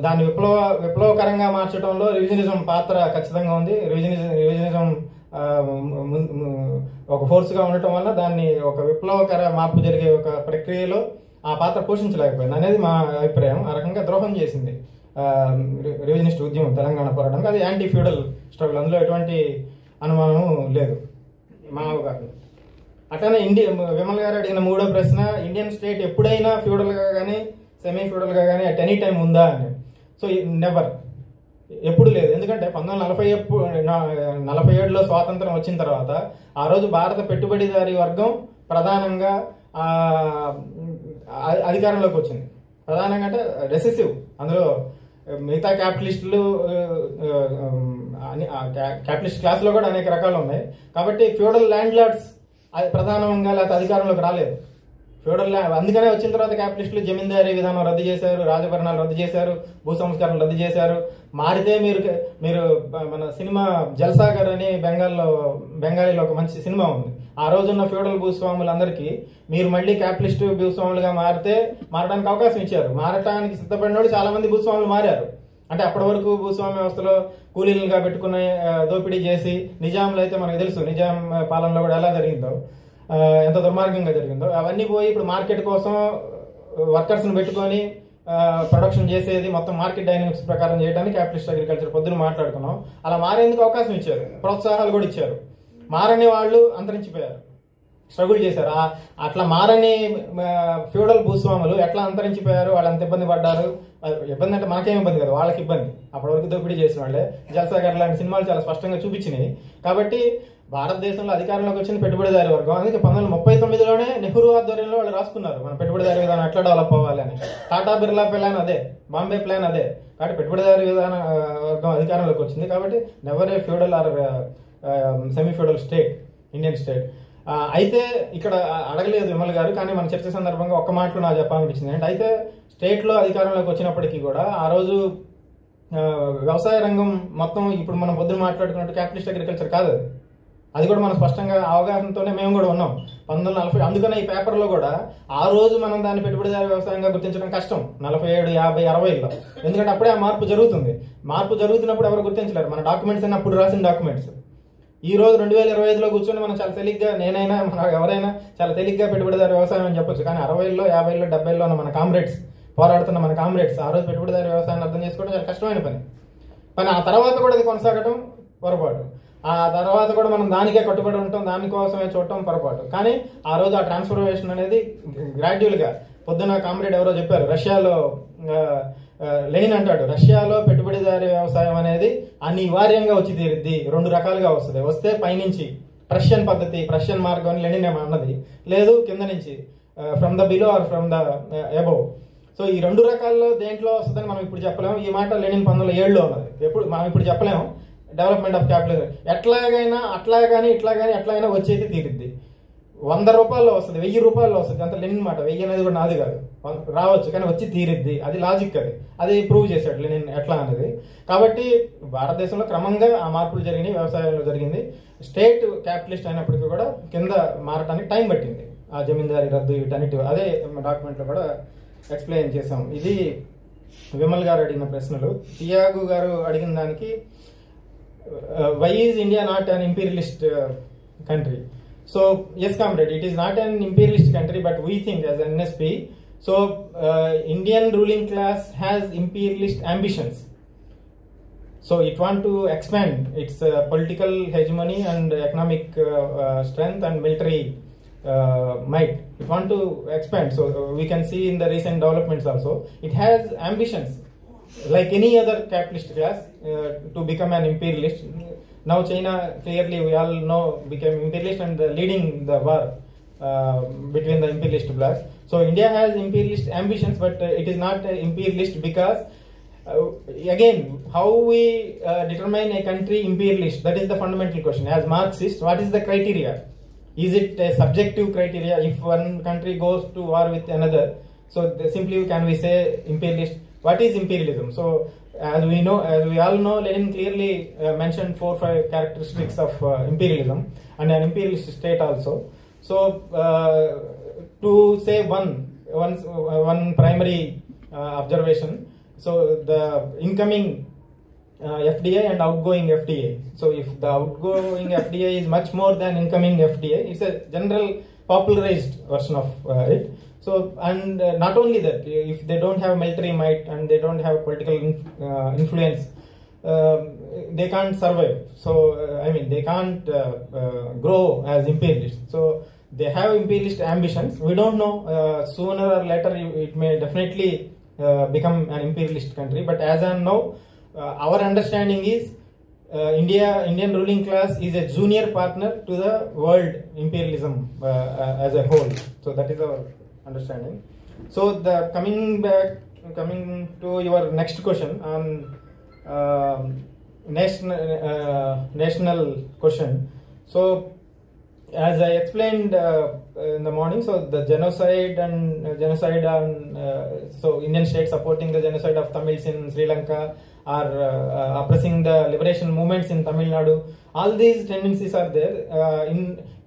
దాన్ని విప్లవకరంగా మార్చడంలో రివిజనిజం పాత్ర ఖచ్చితంగా ఉంది. రివిజనిజం ఒక ఫోర్స్గా ఉండటం వల్ల దాన్ని ఒక విప్లవకర మార్పు జరిగే ఒక ప్రక్రియలో ఆ పాత్ర పోషించలేకపోయింది అనేది మా అభిప్రాయం. ఆ రకంగా ద్రోహం చేసింది రివిజనిస్ట్ ఉద్యమం తెలంగాణ పోరాటానికి. అది యాంటీ ఫ్యూడల్ స్ట్రగుల్, అందులో ఎటువంటి అనుమానం లేదు మా అవగాహన. అట్లనే విమల్ గారు అడిగిన మూడో ప్రశ్న, ఇండియన్ స్టేట్ ఎప్పుడైనా ఫ్యూడల్గా కానీ సెమీ ఫ్యూడల్గా కానీ అట్ ఎనీ టైం ఉందా అని. సో నెవర్, ఎప్పుడు లేదు. ఎందుకంటే 1947లో స్వాతంత్రం వచ్చిన తర్వాత ఆ రోజు భారత పెట్టుబడిదారీ వర్గం ప్రధానంగా అధికారంలోకి వచ్చింది. ప్రధానంగా అంటే రెసెసివ్, అందులో మిగతా క్యాపిటలిస్టులు క్యాపిటలిస్ట్ క్లాస్లో కూడా అనేక రకాలు ఉన్నాయి. కాబట్టి ఫ్యూడల్ ల్యాండ్ లార్డ్స్ ప్రధానంగా లేకపోతే అధికారంలోకి రాలేదు. ఫ్యూడల్ అందుకనే వచ్చిన తర్వాత క్యాపిటలిస్టులు జమీందారీ విధానం రద్దు చేశారు, రాజభరణాలు రద్దు చేశారు, భూ సంస్కరణలు రద్దు చేశారు. మారితే మీరు మన సినిమా జల్సాగర్ అని బెంగాలీలో ఒక మంచి సినిమా ఉంది. ఆ రోజున్న ఫ్యూడల్ భూస్వాములందరికీ మీరు మళ్ళీ క్యాపిటలిస్ట్ భూస్వాములుగా మారడానికి అవకాశం ఇచ్చారు. మారటానికి సిద్ధపడిన వాళ్ళు చాలా మంది భూస్వాములు మారారు. అంటే అప్పటి వరకు భూస్వామ్య వ్యవస్థలో కూలీలుగా పెట్టుకున్న దోపిడీ చేసి, నిజాంలో అయితే మనకు తెలుసు నిజాం పాలనలో కూడా ఎలా జరిగిందో, ఎంత దుర్మార్గంగా జరిగిందో. అవన్నీ పోయి ఇప్పుడు మార్కెట్ కోసం వర్కర్స్ని పెట్టుకొని ప్రొడక్షన్ చేసేది మొత్తం మార్కెట్ డైనమిక్స్ ప్రకారం చేయడానికి క్యాపిటలిస్ట్ అగ్రికల్చర్ పొద్దున మాట్లాడుకున్నాం. అలా మారేందుకు అవకాశం ఇచ్చారు, ప్రోత్సాహాలు కూడా ఇచ్చారు. మారని వాళ్ళు అంతరించిపోయారు, స్ట్రగుల్ చేశారు. అట్లా మారని ఫ్యూడల్ భూస్వాములు ఎట్లా అంతరించిపోయారు, వాళ్ళు అంత ఇబ్బంది పడ్డారు. ఇబ్బంది అంటే మనకేం ఇబ్బంది కదా, వాళ్ళకి ఇబ్బంది. అప్పటి వరకు దోపిడీ చేసిన వాళ్ళే. జల్సాగర్ లాంటి సినిమాలు చాలా స్పష్టంగా చూపించినాయి. కాబట్టి భారతదేశంలో అధికారంలోకి వచ్చిన పెట్టుబడిదారి వర్గం. అందుకే 1939లోనే నెహ్రూ ఆధ్వర్యంలో వాళ్ళు రాసుకున్నారు మన పెట్టుబడిదారి విధానం ఎట్లా డెవలప్ అవ్వాలి అని. టాటా బిర్లా ప్లాన్ అదే, బాంబే ప్లాన్ అదే. కాబట్టి పెట్టుబడిదారి విధాన వర్గం అధికారంలోకి వచ్చింది. కాబట్టి never a feudal or semi feudal state Indian state. అయితే ఇక్కడ అడగలేదు విమల్ గారు, కానీ మన చర్చ సందర్భంగా ఒక్క మాటలో నాకు చెప్పాలనిపించింది అంటే, అయితే స్టేట్లో అధికారంలోకి వచ్చినప్పటికీ కూడా ఆ రోజు వ్యవసాయ రంగం మొత్తం ఇప్పుడు మనం పొద్దున మాట్లాడుకున్నట్టు క్యాపిటలిస్ట్ అగ్రికల్చర్ కాదు. అది కూడా మనం స్పష్టంగా అవగాహనతోనే మేము కూడా ఉన్నాం 1940. అందుకనే ఈ పేపర్లో కూడా ఆ రోజు మనం దాన్ని పెట్టుబడిదారి వ్యవసాయంగా గుర్తించడం కష్టం 47, 50, 60లో. ఎందుకంటే అప్పుడే ఆ మార్పు జరుగుతుంది. మార్పు జరుగుతున్నప్పుడు ఎవరు గుర్తించలేరు. మన డాక్యుమెంట్స్ అన్నీ అప్పుడు రాసిన డాక్యుమెంట్స్. ఈ రోజు 2025లో కూర్చొని మనం చాలా తేలిగ్గా, నేనైనా మన ఎవరైనా చాలా తేలిగ్గా పెట్టుబడిదారి వ్యవసాయం అని చెప్పొచ్చు. కానీ 60లో, 50లో, 70లో ఉన్న మన కామ్రేడ్స్, పోరాడుతున్న మన కామ్రేడ్స్ ఆ రోజు పెట్టుబడిదారి వ్యవసాయాన్ని అర్థం చేసుకోవడం చాలా కష్టమైన పని. ఆ తర్వాత కూడా అది కొనసాగడం పొరపాటు. ఆ తర్వాత కూడా మనం దానికే కట్టుబడి ఉంటాం, దానికోసమే చూడటం పొరపాటు. కానీ ఆ రోజు ఆ ట్రాన్స్ఫర్మేషన్ అనేది గ్రాడ్యువల్గా, పొద్దున కామ్రేడ్ ఎవరో చెప్పారు, రష్యాలో లెనిన్ అంటాడు, రష్యాలో పెట్టుబడిదారి వ్యవసాయం అనేది అనివార్యంగా వచ్చి తీరుద్ది. 2 రకాలుగా వస్తుంది. వస్తే పైనుంచి ప్రష్యన్ పద్ధతి, ప్రష్యన్ మార్గం అని లెనిన్ అన్నది, లేదు కింద నుంచి from the below or from the above. So ఈ 2 రకాల్లో దేంట్లో వస్తుందని మనం ఇప్పుడు చెప్పలేము. ఈ మాట లెనిన్ 1907లో ఉన్నది. మనం ఇప్పుడు చెప్పలేము. డెవలప్మెంట్ ఆఫ్ క్యాపిటలిజం ఎట్లాగైనా అట్లాగాని ఇట్లాగాని ఎట్లాగైనా వచ్చేది తీరుద్ది. 100 రూపాయల్లో వస్తుంది, 1000 రూపాయల్లో వస్తుంది. అంత లెనిన్ మాట. 1000 అనేది కూడా నాది కాదు, రావచ్చు, కానీ వచ్చి తీరిద్ది. అది లాజిక్. అది ప్రూవ్ చేశాడు లెనిన్ ఎట్లా అనేది. కాబట్టి భారతదేశంలో క్రమంగా ఆ మార్పులు జరిగినాయి, వ్యవసాయంలో జరిగింది. స్టేట్ క్యాపిటలిస్ట్ అయినప్పటికీ కూడా కింద మారటానికి టైం పట్టింది. ఆ జమీందారీ రద్దు వీటన్నిటి అదే డాక్యుమెంట్లో కూడా ఎక్స్ప్లెయిన్ చేసాం. ఇది విమల్ గారు అడిగిన ప్రశ్నలు. తియాగు గారు అడిగిన దానికి why is India not an imperialist country? So yes comrade, it is not an imperialist country, but we think as an NSP, so Indian ruling class has imperialist ambitions. So it want to expand its political hegemony and economic strength and military might. It want to expand. So we can see in the recent developments also, it has ambitions like any other capitalist class to become an imperialist. Now China clearly, we all know, became imperialist and leading the war between the imperialist blocks. So India has imperialist ambitions, but it is not imperialist because again, how we determine a country imperialist, that is the fundamental question. As Marxist, what is the criteria? Is it a subjective criteria? If one country goes to war with another, so simply can we say imperialist? What is imperialism? So as we all know, Lenin clearly mentioned 4-5 characteristics of imperialism and an imperialist state also. So to say one primary observation, so the incoming FDI and outgoing FDI. So if the outgoing FDI is much more than incoming FDI, it's a general popularized version of it. So and not only that, if they don't have military might and they don't have political influence, they can't survive. So I mean, they can't grow as imperialists. So they have imperialist ambitions. We don't know, sooner or later it may definitely become an imperialist country. But as of now, our understanding is Indian ruling class is a junior partner to the world imperialism as a whole. So that is our understanding. So coming to your next question on national question. So as I explained in the morning, so the genocide and so Indian state supporting the genocide of Tamils in Sri Lanka, or oppressing the liberation movements in Tamil Nadu, all these tendencies are there.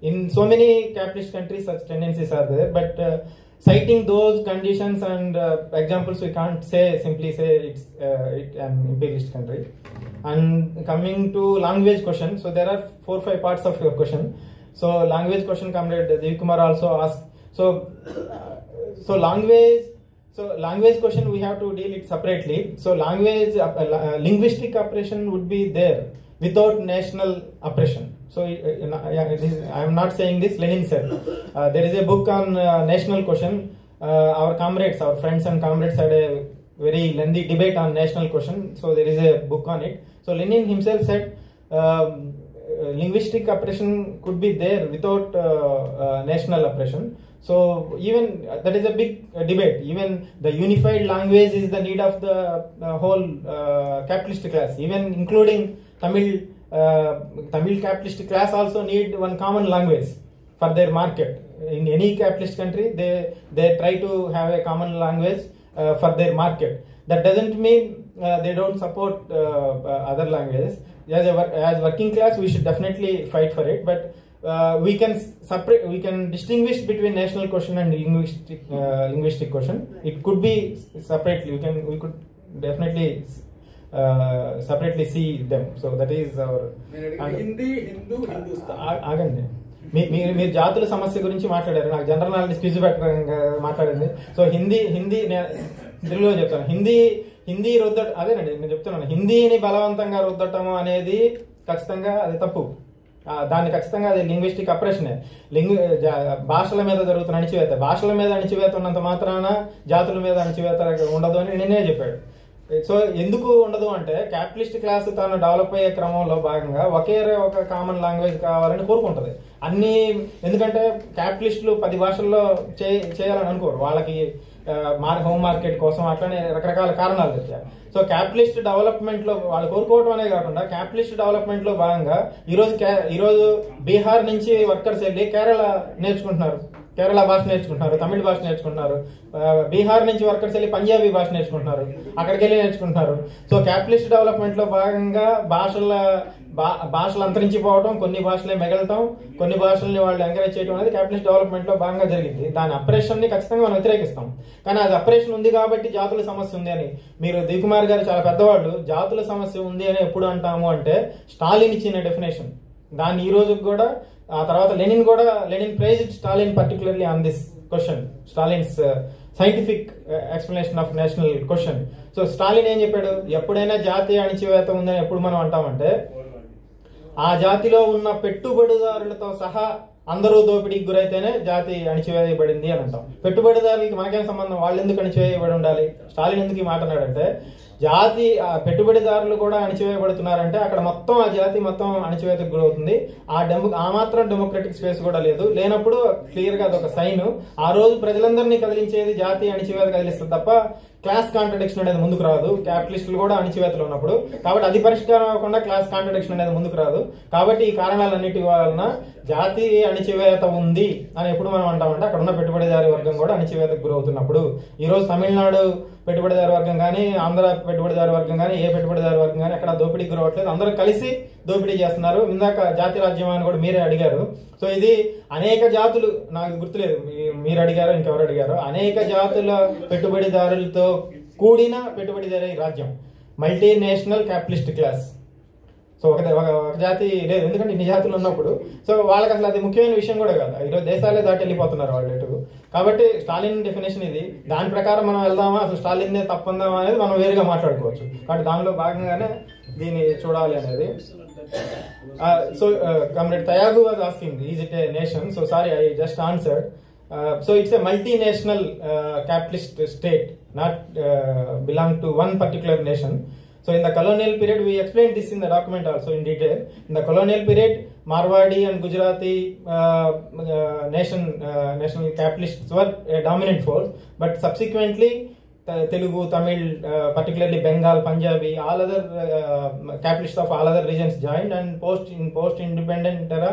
In so many capitalist countries, such tendencies are there. But citing those conditions and examples, we can't simply say it's an imperialist country. And coming to language question, so there are 4-5 parts of your question. So language question, Comrade Dev Kumar also asked. So language So language question we have to deal it separately. So language linguistic oppression would be there without national oppression. So I am not saying this. Lenin said there is a book on national question. Our comrades, our friends and comrades had a very lengthy debate on national question. So there is a book on it. So Lenin himself said linguistic oppression could be there without national oppression. So even that is a big debate. Even the unified language is the need of the whole capitalist class, even including Tamil capitalist class also need one common language for their market. In any capitalist country, they try to have a common language for their market. That doesn't mean they don't support other languages. As working class, we should definitely fight for it. But we can separate. We can distinguish between national question and linguistic question. It could be separately. We could definitely separately see them. So that is our. Hindi, Hindu, Hindustan. ఆగండి. మీరు జాతుల సమస్య గురించి మాట్లాడారు. నాకు general knowledge quiz పెట్టడంగా మాట్లాడింది. So Hindi తెలుగులో చెప్తాను. హిందీ రుద్దట అదేనండి నేను చెప్తున్నాను. హిందీని బలవంతంగా రుద్దటము అనేది ఖచ్చితంగా అది తప్పు. దాన్ని ఖచ్చితంగా అది లింగ్విస్టిక్ అప్రెషనే. భాషల మీద జరుగుతున్న అణిచివేత, భాషల మీద అణిచివేత ఉన్నంత మాత్రాన జాతుల మీద అణిచివేత ఉండదు అని నేనే చెప్పాడు. సో ఎందుకు ఉండదు అంటే క్యాపిటలిస్ట్ క్లాస్ తాను డెవలప్ అయ్యే క్రమంలో భాగంగా ఒక కామన్ లాంగ్వేజ్ కావాలని కోరుకుంటది అన్ని. ఎందుకంటే క్యాపిటలిస్టులు 10 భాషల్లో చేయాలని అనుకోరు. వాళ్ళకి హోమ్ మార్కెట్ కోసం అట్లనే రకరకాల కారణాలు తెచ్చారు. సో క్యాపిటలిస్ట్ డెవలప్మెంట్ లో వాళ్ళు కోరుకోవడం అనే కాకుండా క్యాపిటలిస్ట్ డెవలప్మెంట్ లో భాగంగా ఈరోజు బీహార్ నుంచి వర్కర్స్ వెళ్ళి కేరళ నేర్చుకుంటున్నారు, కేరళ భాష నేర్చుకుంటున్నారు, తమిళ భాష నేర్చుకుంటున్నారు. బీహార్ నుంచి వర్కర్స్ వెళ్ళి పంజాబీ భాష నేర్చుకుంటున్నారు, అక్కడికి వెళ్ళి నేర్చుకుంటున్నారు. సో క్యాపిటలిస్ట్ డెవలప్మెంట్ లో భాగంగా భాషలు అంతరించిపోవడం, కొన్ని భాషలే మిగలటం, కొన్ని భాషల్ని వాళ్ళు ఎంకరేజ్ చేయడం అనేది క్యాపిటలిస్ట్ డెవలప్మెంట్ లో భాగంగా జరిగింది. దాని అప్రెషన్ ని ఖచ్చితంగా మనం వ్యతిరేకిస్తాం. కానీ అది అప్రెషన్ ఉంది కాబట్టి జాతుల సమస్య ఉంది అని మీరు దికుమార్ గారు చాలా పెద్దవాళ్ళు. జాతుల సమస్య ఉంది అని ఎప్పుడు అంటాము అంటే స్టాలిన్ ఇచ్చిన డెఫినేషన్. దాన్ని ఈ రోజు కూడా ఆ తర్వాత Lenin praised Stalin particularly on this question, Stalin's scientific explanation of national question. So Stalin ఏం చెప్పాడు, ఎప్పుడైనా జాతీయ అణిచివేత ఉందని ఎప్పుడు మనం అంటామంటే ఆ జాతిలో ఉన్న పెట్టుబడిదారులతో సహా అందరూ దోపిడీకి గురైతేనే జాతి అణిచివేయబడింది అని అంటాం. పెట్టుబడిదారులకి మనకేం సంబంధం, వాళ్ళు ఎందుకు అణిచివేయబడి ఉండాలి? స్టాలిన్ ఎందుకు ఈ మాట అన్నాడంటే జాతి పెట్టుబడిదారులు కూడా అణిచివేయబడుతున్నారంటే అక్కడ మొత్తం ఆ జాతి మొత్తం అణిచివేతకు గురవుతుంది. ఆ మాత్రం డెమోక్రటిక్ స్పేస్ కూడా లేనప్పుడు క్లియర్ గా అదొక సైన్. ఆ రోజు ప్రజలందరినీ కదిలించేది జాతి అణిచివేత కదిలిస్తుంది తప్ప క్లాస్ కాంట్రడిక్షన్ అనేది ముందుకు రాదు. క్యాపిటలిస్టులు కూడా అణిచివేతలు ఉన్నప్పుడు, కాబట్టి అది పరిష్కారం అవ్వకుండా క్లాస్ కాంట్రడిక్షన్ అనేది ముందుకు రాదు. కాబట్టి ఈ కారణాలన్నిటి వలన జాతి అణిచివేత ఉంది అని ఎప్పుడు మనం అంటామంటే అక్కడ ఉన్న పెట్టుబడిదారి వర్గం కూడా అణిచివేతకు గురవుతున్నప్పుడు. ఈ రోజు తమిళనాడు పెట్టుబడిదారి వర్గం కానీ, ఆంధ్ర పెట్టుబడిదారి వర్గం కానీ, ఏ పెట్టుబడిదారి వర్గం కానీ అక్కడ దోపిడీకి గురవట్లేదు, అందరూ కలిసి దోపిడీ చేస్తున్నారు. ఇందాక జాతి రాజ్యం అని కూడా మీరే అడిగారు. సో ఇది అనేక జాతులు, నాకు గుర్తులేదు మీరు అడిగారో ఇంకెవరు అడిగారో, అనేక జాతుల పెట్టుబడిదారులతో కూడిన పెట్టుబడిదారీ రాజ్యం, మల్టీనేషనల్ క్యాపిటలిస్ట్ క్లాస్. సో ఒక జాతి లేదు, ఎందుకంటే ఇన్ని జాతులు ఉన్నప్పుడు. సో వాళ్ళకి అసలు అది ముఖ్యమైన విషయం కూడా కాదు. ఈరోజు దేశాలే దాటి వెళ్ళిపోతున్నారు వాళ్ళు ఎటు. కాబట్టి స్టాలిన్ డెఫినేషన్ ఇది. దాని ప్రకారం మనం వెళ్దామా, అసలు స్టాలిన్ తప్పుందామా అనేది మనం వేరుగా మాట్లాడుకోవచ్చు. కాబట్టి దానిలో భాగంగానే దీన్ని చూడాలి అనేది. So Comrade Tayagu was asking, is it a nation? So sorry, I just answered. So it's a multinational capitalist state, not belong to one particular nation. So in the colonial period, we explained this in the document also in detail. In the colonial period, Marwadi and Gujarati national capitalists were a dominant force, but subsequently Telugu, Tamil, particularly Bengal, Punjabi, all other capitalists of all other regions joined, and post-independent era,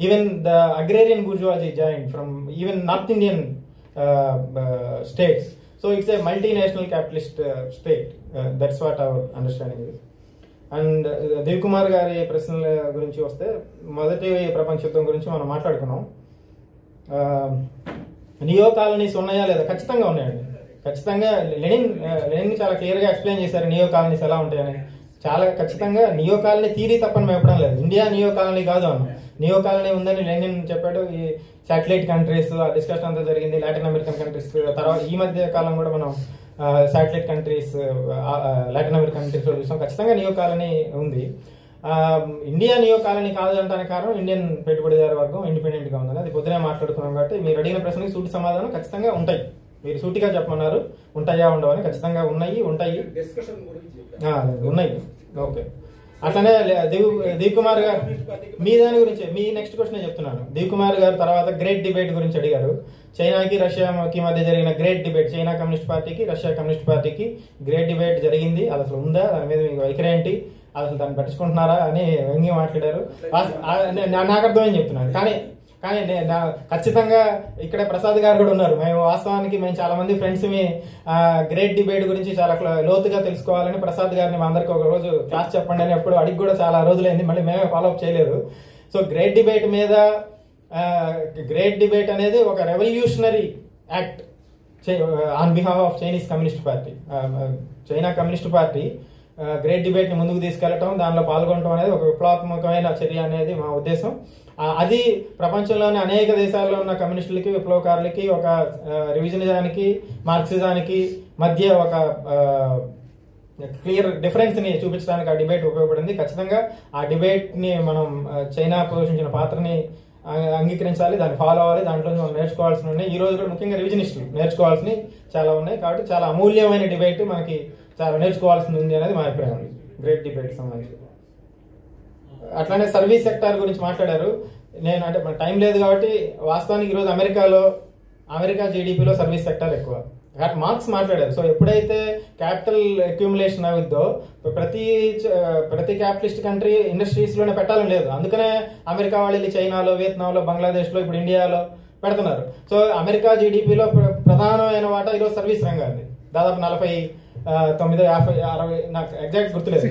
even the agrarian bourgeoisie joined from even North Indian states. So it's a multinational capitalist state. That's what our understanding is. And Divkumar గారి ప్రశ్నల గురించి వస్తే, మొదటి ప్రపంచ యుద్ధం గురించి మనం మాట్లాడుకున్నాం. నియో కాలనీస్ ఉన్నాయా లేదా? ఖచ్చితంగా ఉన్నాయండి. ఖచ్చితంగా లెనిన్ చాలా క్లియర్గా ఎక్స్ప్లెయిన్ చేశారు నియో కాలనీస్ ఎలా ఉంటాయని. చాలా ఖచ్చితంగా నియో కాలనీ థీరీ తప్పని మేము చెప్పడం లేదు. ఇండియా నియో కాలనీ కాదు అన్నాం. నియో కాలనీ ఉందని లెనిన్ చెప్పాడు. ఈ శాటిలైట్ కంట్రీస్ ఆ డిస్కషన్ అంతా జరిగింది, లాటిన్ అమెరికన్ కంట్రీస్. తర్వాత ఈ మధ్య కాలం కూడా మనం satellite countries Latin American countries లో చూసాం. ఖచ్చితంగా నియో కాలనీ ఉంది. ఇండియా నియో కాలనీ కాదంటానికి కారణం ఇండియన్ పెట్టుబడిదారు వర్గం ఇండిపెండెంట్ గా ఉందని. అది పొద్దునే మాట్లాడుకున్నాం కాబట్టి మీరు అడిగిన ప్రశ్నకి సూటి సమాధానం ఖచ్చితంగా ఉంటాయి. మీరు సూటిగా చెప్పమన్నారు, ఉంటాయా ఉండవని. ఖచ్చితంగా ఉన్నాయి. ఉన్నాయి. ఓకే. అట్లనే దివ్ కుమార్ గారు మీ దాని గురించి మీ నెక్స్ట్ క్వశ్చన్ చెప్తున్నాను. దివ్ కుమార్ గారు తర్వాత గ్రేట్ డిబేట్ గురించి అడిగారు. చైనాకి రష్యాకి మధ్య జరిగిన గ్రేట్ డిబేట్, చైనా కమ్యూనిస్ట్ పార్టీకి రష్యా కమ్యూనిస్ట్ పార్టీకి గ్రేట్ డిబేట్ జరిగింది. అది అసలు ఉందా, దాని మీద మీకు వైఖరి ఏంటి, అసలు దాన్ని పట్టించుకుంటున్నారా అని వ్యంగ్యం మాట్లాడారు. నాకు అర్థమని చెప్తున్నాను. కానీ ఖచ్చితంగా ఇక్కడ ప్రసాద్ గారు కూడా ఉన్నారు. వాస్తవానికి మేము చాలా మంది ఫ్రెండ్స్ గ్రేట్ డిబేట్ గురించి చాలా లోతుగా తెలుసుకోవాలని ప్రసాద్ గారిని మా అందరికి ఒక రోజు క్లాస్ చెప్పండి అని ఎప్పుడు అడిగి కూడా చాలా రోజులైంది, మళ్ళీ మేమే ఫాలోఅప్ చేయలేదు. సో గ్రేట్ డిబేట్ మీద, గ్రేట్ డిబేట్ అనేది ఒక revolutionary act on behalf of Chinese communist party. China communist party great debate ని ముందుకు తీసుకెళ్లటం, దానిలో పాల్గొనడం అనేది ఒక విప్లవాత్మకమైన చర్య అనేది మా ఉద్దేశం. అది ప్రపంచంలోని అనేక దేశాల్లో ఉన్న కమ్యూనిస్టులకి, విప్లవకారులకి ఒక రివిజనిజానికి, మార్క్సిజానికి మధ్య ఒక క్లియర్ డిఫరెన్స్ ని చూపించడానికి ఆ డిబేట్ ఉపయోగపడింది. ఖచ్చితంగా ఆ డిబేట్ ని మనం చైనా పోషించిన పాత్రని అంగీకరించాలి, దాన్ని ఫాలో అవ్వాలి. దాంట్లో మనం నేర్చుకోవాల్సి ఉన్నాయి. ఈ రోజు కూడా ముఖ్యంగా రివిజనిస్టులు నేర్చుకోవాల్సినవి చాలా ఉన్నాయి. కాబట్టి చాలా అమూల్యమైన డిబేట్, మనకి చాలా నేర్చుకోవాల్సింది ఉంది అనేది మా అభిప్రాయం గ్రేట్ డిబేట్ సంబంధించి. అట్లానే సర్వీస్ సెక్టార్ గురించి మాట్లాడారు. నేను అంటే మన టైం లేదు కాబట్టి వాస్తవానికి ఈరోజు అమెరికా జీడిపిలో సర్వీస్ సెక్టార్ ఎక్కువ. మార్క్స్ మాట్లాడారు. సో ఎప్పుడైతే క్యాపిటల్ అక్యూములేషన్ అవుద్దో ప్రతి క్యాపిటలిస్ట్ కంట్రీ ఇండస్ట్రీస్ లోనే పెట్టాలని లేదు. అందుకనే అమెరికా వాళ్ళు వెళ్ళి చైనాలో, వియత్నాంలో, బంగ్లాదేశ్ లో, ఇప్పుడు ఇండియాలో పెడుతున్నారు. సో అమెరికా జీడిపిలో ప్రధానమైన వాటా ఈరోజు సర్వీస్ రంగాన్ని దాదాపు 49, 50, 60 నాకు ఎగ్జాక్ట్ గుర్తులేదు,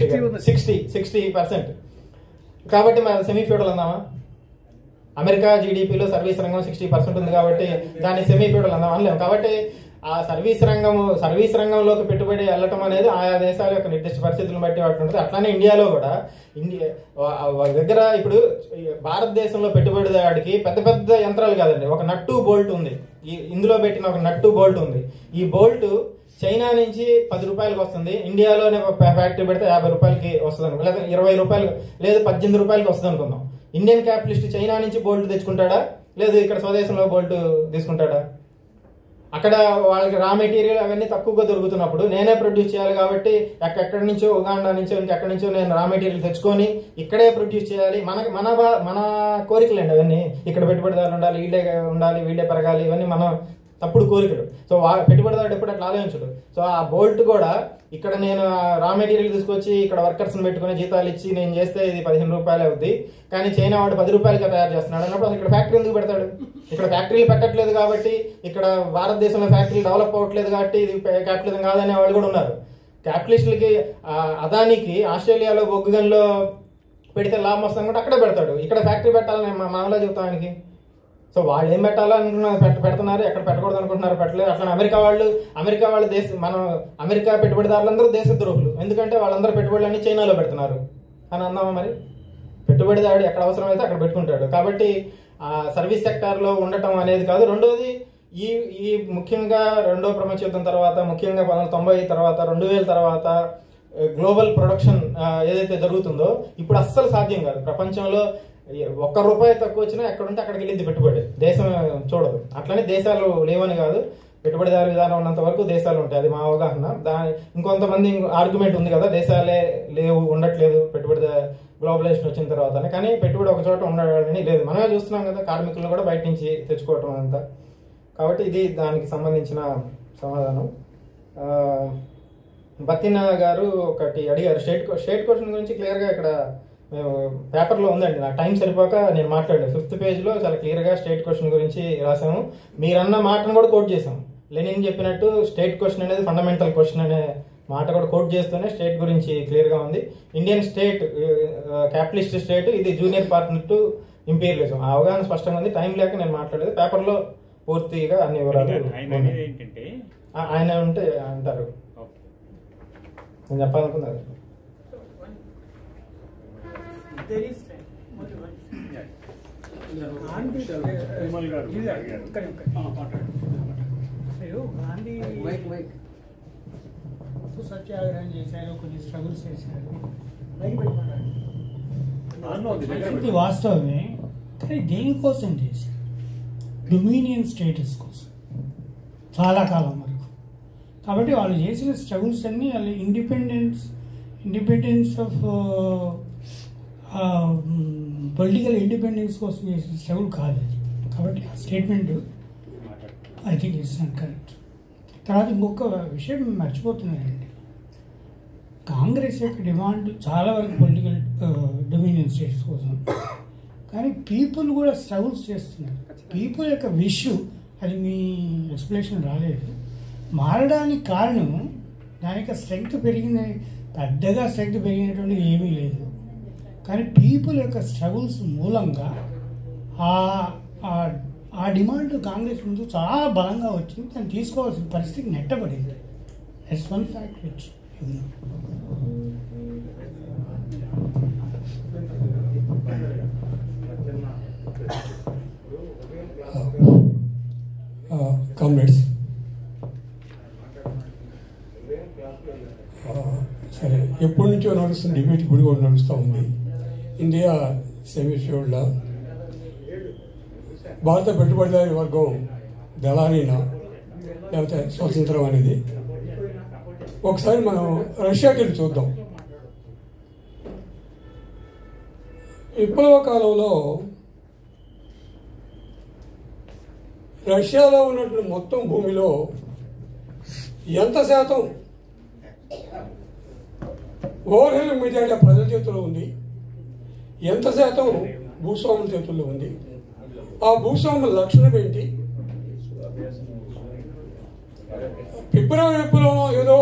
60%. కాబట్టి మరి సెమీ ఫ్యూడల్ అందామా? అమెరికా జీడిపిలో సర్వీస్ రంగం 60% ఉంది కాబట్టి దాన్ని సెమీ ఫ్యూడల్ అందాం అనలేము. కాబట్టి ఆ సర్వీస్ రంగంలోకి పెట్టుబడి వెళ్ళటం అనేది ఆయా దేశాల యొక్క నిర్దిష్ట పరిస్థితులను బట్టి వాటి ఉంటుంది. అట్లానే ఇండియాలో కూడా దగ్గర ఇప్పుడు భారతదేశంలో పెట్టుబడిదారుడికి పెద్ద పెద్ద యంత్రాలు కాదండి, ఒక నట్టు బోల్ట్ ఉంది. ఇందులో పెట్టిన ఒక నట్టు బోల్ట్ ఉంది. ఈ బోల్ట్ చైనా నుంచి 10 రూపాయలకి వస్తుంది, ఇండియాలోనే ఫ్యాక్టరీ పెడితే 50 రూపాయలకి వస్తుంది అనుకో, లేదా 20 రూపాయలు, లేదు 18 రూపాయలకి వస్తుంది అనుకుందాం. ఇండియన్ క్యాపిటలిస్ట్ చైనా నుంచి బోల్ట్ తెచ్చుకుంటాడా, లేదు ఇక్కడ స్వదేశంలో బోల్ట్ తీసుకుంటాడా? అక్కడ వాళ్ళకి రా మెటీరియల్ అవన్నీ తక్కువగా దొరుకుతున్నప్పుడు నేనే ప్రొడ్యూస్ చేయాలి కాబట్టి ఎక్కడి నుంచో, ఉగాండా నుంచో, ఇంకెక్కడి నుంచో నేను రా మెటీరియల్ తెచ్చుకొని ఇక్కడే ప్రొడ్యూస్ చేయాలి. మన కోరికలండి అవన్నీ. ఇక్కడ పెట్టుబడిదారులు ఉండాలి, వీళ్ళే పెరగాలి, ఇవన్నీ మన తప్పుడు కోరికలు. సో పెట్టుబడిదారుడు ఎప్పుడు అట్లా ఆలోచించడు. సో ఆ బోల్ట్ కూడా ఇక్కడ నేను రా మెటీరియల్ తీసుకొచ్చి ఇక్కడ వర్కర్స్ని పెట్టుకుని జీతాలు ఇచ్చి నేను చేస్తే ఇది 15 రూపాయలు అవుద్ది, కానీ చైనా వాడు 10 రూపాయలకి తయారు చేస్తున్నాడు అన్నప్పుడు అసలు ఇక్కడ ఫ్యాక్టరీ ఎందుకు పెడతాడు? ఇక్కడ ఫ్యాక్టరీలు పెట్టట్లేదు కాబట్టి, ఇక్కడ భారతదేశంలో ఫ్యాక్టరీలు డెవలప్ అవ్వట్లేదు కాబట్టి ఇది క్యాపిటలిజం కాదనే వాళ్ళు కూడా ఉన్నారు. క్యాపిటలిస్టులకి, అదానికి ఆస్ట్రేలియాలో బొగ్గు గనిలో పెడితే లాభం వస్తుంది కూడా అక్కడే పెడతాడు. ఇక్కడ ఫ్యాక్టరీ పెట్టాలని మామూలుగా చెబుతాం ఆయనకి. సో వాళ్ళు ఏం పెట్టాలో అనుకున్నారు పెడుతున్నారు, ఎక్కడ పెట్టకూడదు అనుకుంటున్నారు పెట్టలేదు. అట్లా అమెరికా వాళ్ళు అమెరికా పెట్టుబడిదారులందరూ దేశద్రోహులు, ఎందుకంటే వాళ్ళందరూ పెట్టుబడులన్నీ చైనాలో పెడుతున్నారు అని అందామా? మరి పెట్టుబడిదారుడు ఎక్కడ అవసరమైతే అక్కడ పెట్టుకుంటాడు. కాబట్టి సర్వీస్ సెక్టార్ లో ఉండటం అనేది కాదు. రెండోది ఈ ముఖ్యంగా రెండో ప్రపంచ యుద్ధం తర్వాత, ముఖ్యంగా 1990 తర్వాత, 2000 తర్వాత గ్లోబల్ ప్రొడక్షన్ ఏదైతే జరుగుతుందో ఇప్పుడు అస్సలు సాధ్యం కాదు. ప్రపంచంలో ₹1 తక్కువ వచ్చినా ఎక్కడుంటే అక్కడికి వెళ్ళింది పెట్టుబడి, దేశం చూడదు. అట్లనే దేశాలు లేవని కాదు, పెట్టుబడిదారు విధానం ఉన్నంత వరకు దేశాలు ఉంటాయి, అది మా అవగాహన. ఇంకొంతమంది ఆర్గ్యుమెంట్ ఉంది కదా, దేశాలే లేవు, ఉండట్లేదు పెట్టుబడిదారు గ్లోబలైజేషన్ వచ్చిన తర్వాత. కానీ పెట్టుబడి ఒక చోట ఉండడానికి లేదు. మనమే చూస్తున్నాం కదా, కార్మికులను కూడా బయట నుంచి తెచ్చుకోవటం అంతా. కాబట్టి ఇది దానికి సంబంధించిన సమాధానం. బత్తినా గారు ఒకటి అడిగారు, స్టేట్ క్వశ్చన్ గురించి క్లియర్గా ఇక్కడ పేపర్లో ఉందండి. నాకు టైం సరిపోక నేను మాట్లాడాను. 5th పేజ్లో చాలా క్లియర్గా స్టేట్ క్వశ్చన్ గురించి రాసాము. మీరన్న మాటను కూడా కోట్ చేసాం. లెనిన్ చెప్పినట్టు స్టేట్ క్వశ్చన్ అనేది ఫండమెంటల్ క్వశ్చన్ అనే మాట కూడా కోట్ చేస్తూనే స్టేట్ గురించి క్లియర్గా ఉంది. ఇండియన్ స్టేట్ క్యాపిటలిస్ట్ స్టేట్, ఇది జూనియర్ పార్ట్నర్ టు ఇంపీరియలిజం. ఆ అవగాహన స్పష్టంగా ఉంది. టైం లేక నేను మాట్లాడేది, పేపర్లో పూర్తిగా అన్ని వివరాలు ఆయన ఉంటే అంటారు. నేను చెప్పాలనుకున్నారు. There is time. మీరు గాంధీ సత్యాగ్రహం చేశారు, కొన్ని స్ట్రగుల్స్ చేశారు, ఇది వాస్తవమే. కానీ దేనికోసం చేశారు? డొమినియన్ స్టేటస్ కోసం చాలా కాలం వరకు. కాబట్టి వాళ్ళు చేసిన స్ట్రగుల్స్ అన్నీ వాళ్ళు ఇండిపెండెన్స్ ఆఫ్ పొలిటికల్ ఇండిపెండెన్స్ కోసం చేసిన స్ట్రగుల్ కాదు అది. కాబట్టి ఆ statement I think it's not correct. తర్వాత ఇంకొక విషయం మర్చిపోతున్నానండి. కాంగ్రెస్ యొక్క డిమాండ్ చాలా వరకు పొలిటికల్ డొమినియన్ స్టేట్స్ కోసం, కానీ పీపుల్ కూడా స్ట్రగుల్స్ చేస్తున్నారు. పీపుల్ యొక్క విషయం అది మీ ఎక్స్ప్లెనేషన్ రాలేదు. మారడానికి కారణం దానికి స్ట్రెంగ్త్ పెరిగింది, పెద్దగా స్ట్రెంగ్త్ పెరిగినటువంటిది ఏమీ లేదు. కానీ పీపుల్ యొక్క స్ట్రగుల్స్ మూలంగా ఆ డిమాండ్ కాంగ్రెస్ ముందు చాలా బలంగా వచ్చింది. దాన్ని తీసుకోవాల్సిన పరిస్థితి నెట్టబడింది. That's one fact which comrades, సరే, ఎప్పటి నుంచో నడుస్తున్న డిబేట్ ఇప్పుడు కూడా నడుస్తూ ఉంది. ఇండియా సెమీఫ్యూడ్లో భారత పెట్టుబడిదారీ వర్గం దళారీనా లేకపోతే స్వతంత్రం అనేది ఒకసారి మనం రష్యాకి వెళ్ళి చూద్దాం. విప్లవ కాలంలో రష్యాలో ఉన్నటువంటి మొత్తం భూమిలో ఎంత శాతం ఓవర్హెల్ మెజారిటీ ప్రజల చేతుల్లో ఉంది, ఎంత శాతం భూస్వాముల చేతుల్లో ఉంది, ఆ భూస్వాముల లక్షణం ఏంటి? ఫిబ్రవరి విప్లవం ఏదో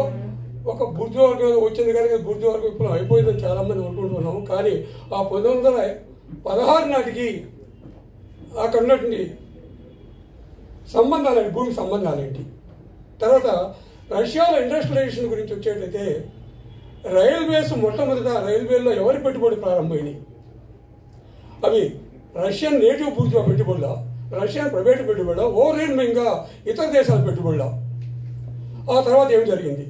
ఒక బుర్జువర్గం ఏదో వచ్చింది కానీ బుర్జువర్గ విప్లవం అయిపోయిందని చాలామంది అనుకుంటున్నాము. కానీ ఆ 1916 నాటికి అక్కడ ఉన్నటువంటి సంబంధాలేంటి, భూమి సంబంధాలేంటి? తర్వాత రష్యాలో ఇండస్ట్రియలైజేషన్ గురించి వచ్చేటైతే రైల్వేస్ మొట్టమొదట రైల్వేల్లో ఎవరి పెట్టుబడి ప్రారంభమైనాయి? అవి రష్యన్ నేటివ్ బూర్జువా పెట్టుబడుల, రష్యన్ ప్రైవేట్ పెట్టుబడుల, ఓవర్హెల్మింగ్గా ఇతర దేశాల పెట్టుబడుల. ఆ తర్వాత ఏం జరిగింది?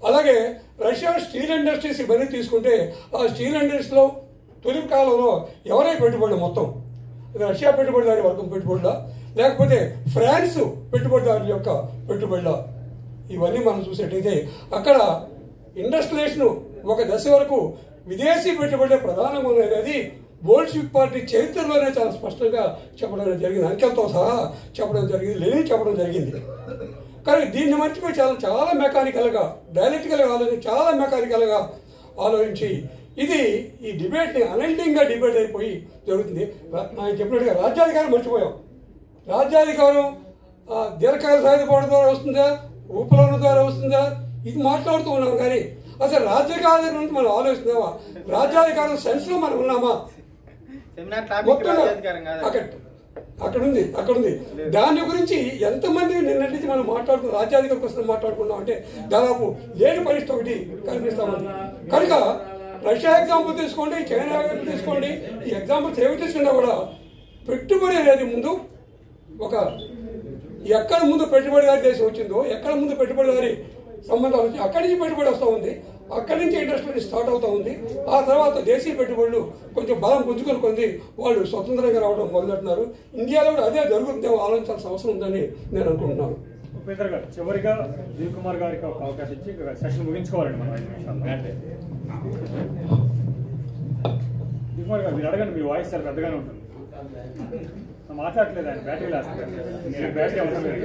అలాగే రష్యా స్టీల్ ఇండస్ట్రీస్ ఇవన్నీ తీసుకుంటే ఆ స్టీల్ ఇండస్ట్రీలో తొలి కాలంలో ఎవరై పెట్టుబడులు మొత్తం రష్యా పెట్టుబడిదారి వర్గం పెట్టుబడుల, లేకపోతే ఫ్రాన్స్ పెట్టుబడిదారుల యొక్క పెట్టుబడుల? ఇవన్నీ మనం చూసేటైతే అక్కడ ఇండస్ట్రియలైజేషన్ ఒక దశ వరకు విదేశీ పెట్టుబడులే ప్రధానంగా ఉన్నది. అది బోల్షివిక్ పార్టీ చరిత్రలోనే చాలా స్పష్టంగా చెప్పడం జరిగింది, అంకెలతో సహా చెప్పడం జరిగింది, లెనిన్ చెప్పడం జరిగింది. కానీ దీన్ని మర్చిపోయి చాలా మెకానికల్గా, డైలెక్టికల్గా ఆలోచించి, చాలా మెకానికల్గా ఆలోచించి ఇది ఈ డిబేట్ని అనెండింగ్గా డిబేట్ అయిపోయి జరుగుతుంది. ఆయన చెప్పినట్టుగా రాజ్యాధికారం మర్చిపోయాం. రాజ్యాధికారం దీర్ఘకాల సాయుధపోవడం ద్వారా వస్తుందా, ఉపలవన ద్వారా వస్తుందా, ఇది మాట్లాడుతూ ఉన్నాం. కానీ అసలు రాజ్యాధికారం నుంచి మనం ఆలోచిస్తున్నామా? రాజ్యాధికారం సెన్స్లో మనం ఉన్నామా? అక్కడ ఉంది. దాని గురించి ఎంతమంది నిన్నటి నుంచి మనం మాట్లాడుతున్నాం, రాజ్యాధికారం కోసం మాట్లాడుకున్నాం అంటే దాదాపు లేని పరిస్థితి ఒకటి కనిపిస్తామని. కనుక రష్యా ఎగ్జాంపుల్ తీసుకోండి, చైనా ఎగ్జాంపుల్ తీసుకోండి, ఈ ఎగ్జాంపుల్స్ ఏమి తీసుకున్నా కూడా పెట్టుబడి అనేది ముందు ఒక ఎక్కడ ముందు పెట్టుబడిదారి దేశం వచ్చిందో, ఎక్కడ ముందు పెట్టుబడిదారి సంబంధాలు వచ్చి అక్కడి నుంచి పెట్టుబడి వస్తూ ఉంది, అక్కడి నుంచి ఇండస్ట్రీ స్టార్ట్ అవుతూ ఉంది. ఆ తర్వాత దేశీయ పెట్టుబడులు కొంచెం బలం పుంజుకొని కొంది వాళ్ళు స్వతంత్రంగా రావడం మొదలెడుతున్నారు. ఇండియాలో కూడా అదే జరుగుతుందేమో ఆలోచించాల్సిన అవసరం ఉందని నేను అనుకుంటున్నాను. ఉపేంద్ర గారు, చివరిగా దిల్ కుమార్ గారికి ఒక అవకాశం ఇచ్చి సెషన్ ముగించుకోవాలండి మనం 5 నిమిషాల్లో. దిల్ కుమార్ గారు, మీరు అడగండి, మీ వాయిస్ చాలా పెద్దగానే ఉంటుంది. మాట్లాడలేదు ఆయన, బ్యాటరీ లాస్ట్. బ్యాటరీ అవసరం లేదు.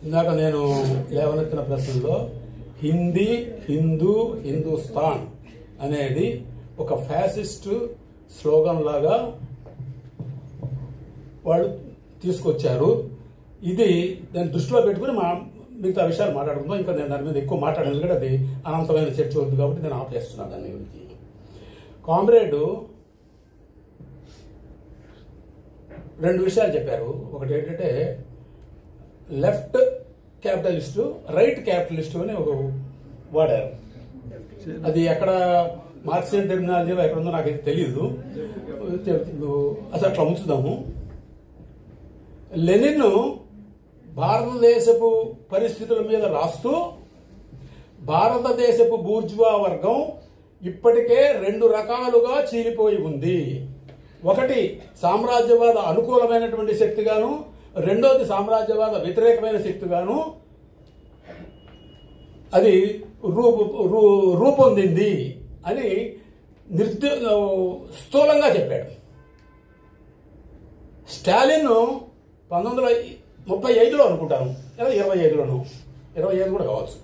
ఇందాక నేను లేవనెత్తిన ప్రశ్నలో హిందీ, హిందూ, హిందుస్థాన్ అనేది ఒక ఫ్యాసిస్ట్ స్లోగన్ లాగా వాళ్ళు తీసుకొచ్చారు. ఇది దాన్ని దృష్టిలో పెట్టుకుని మిగతా విషయాలు మాట్లాడుకుందాం. ఇంకా నేను దాని మీద ఎక్కువ మాట్లాడాను, ఎందుకంటే అది అనంతమైన చర్చ వద్దు కాబట్టి నేను ఆపేస్తున్నాను దాని గురించి. కామ్రేడ్ 2 విషయాలు చెప్పారు. ఒకటి ఏంటంటే లెఫ్ట్ క్యాపిటలిస్టు, రైట్ క్యాపిటలిస్టు అని ఒక వాడారు. అది ఎక్కడ మార్క్సియన్ టెర్మినాలజీలో ఎక్కడ ఉందో నాకైతే తెలియదు. అసలు అట్లా ఉంచుదాము. లెనిన్ భారతదేశపు పరిస్థితుల మీద రాస్తూ భారతదేశపు బూర్జువా వర్గం ఇప్పటికే 2 రకాలుగా చీలిపోయి ఉంది. ఒకటి సామ్రాజ్యవాద అనుకూలమైనటువంటి శక్తిగాను, రెండోది సామ్రాజ్యవాద వ్యతిరేకమైన శక్తిగాను అది రూపొందింది అని స్థూలంగా చెప్పాడు. స్టాలిన్ 1935లో అనుకుంటాను, లేదా 25లోనూ, 25 కూడా కావచ్చు,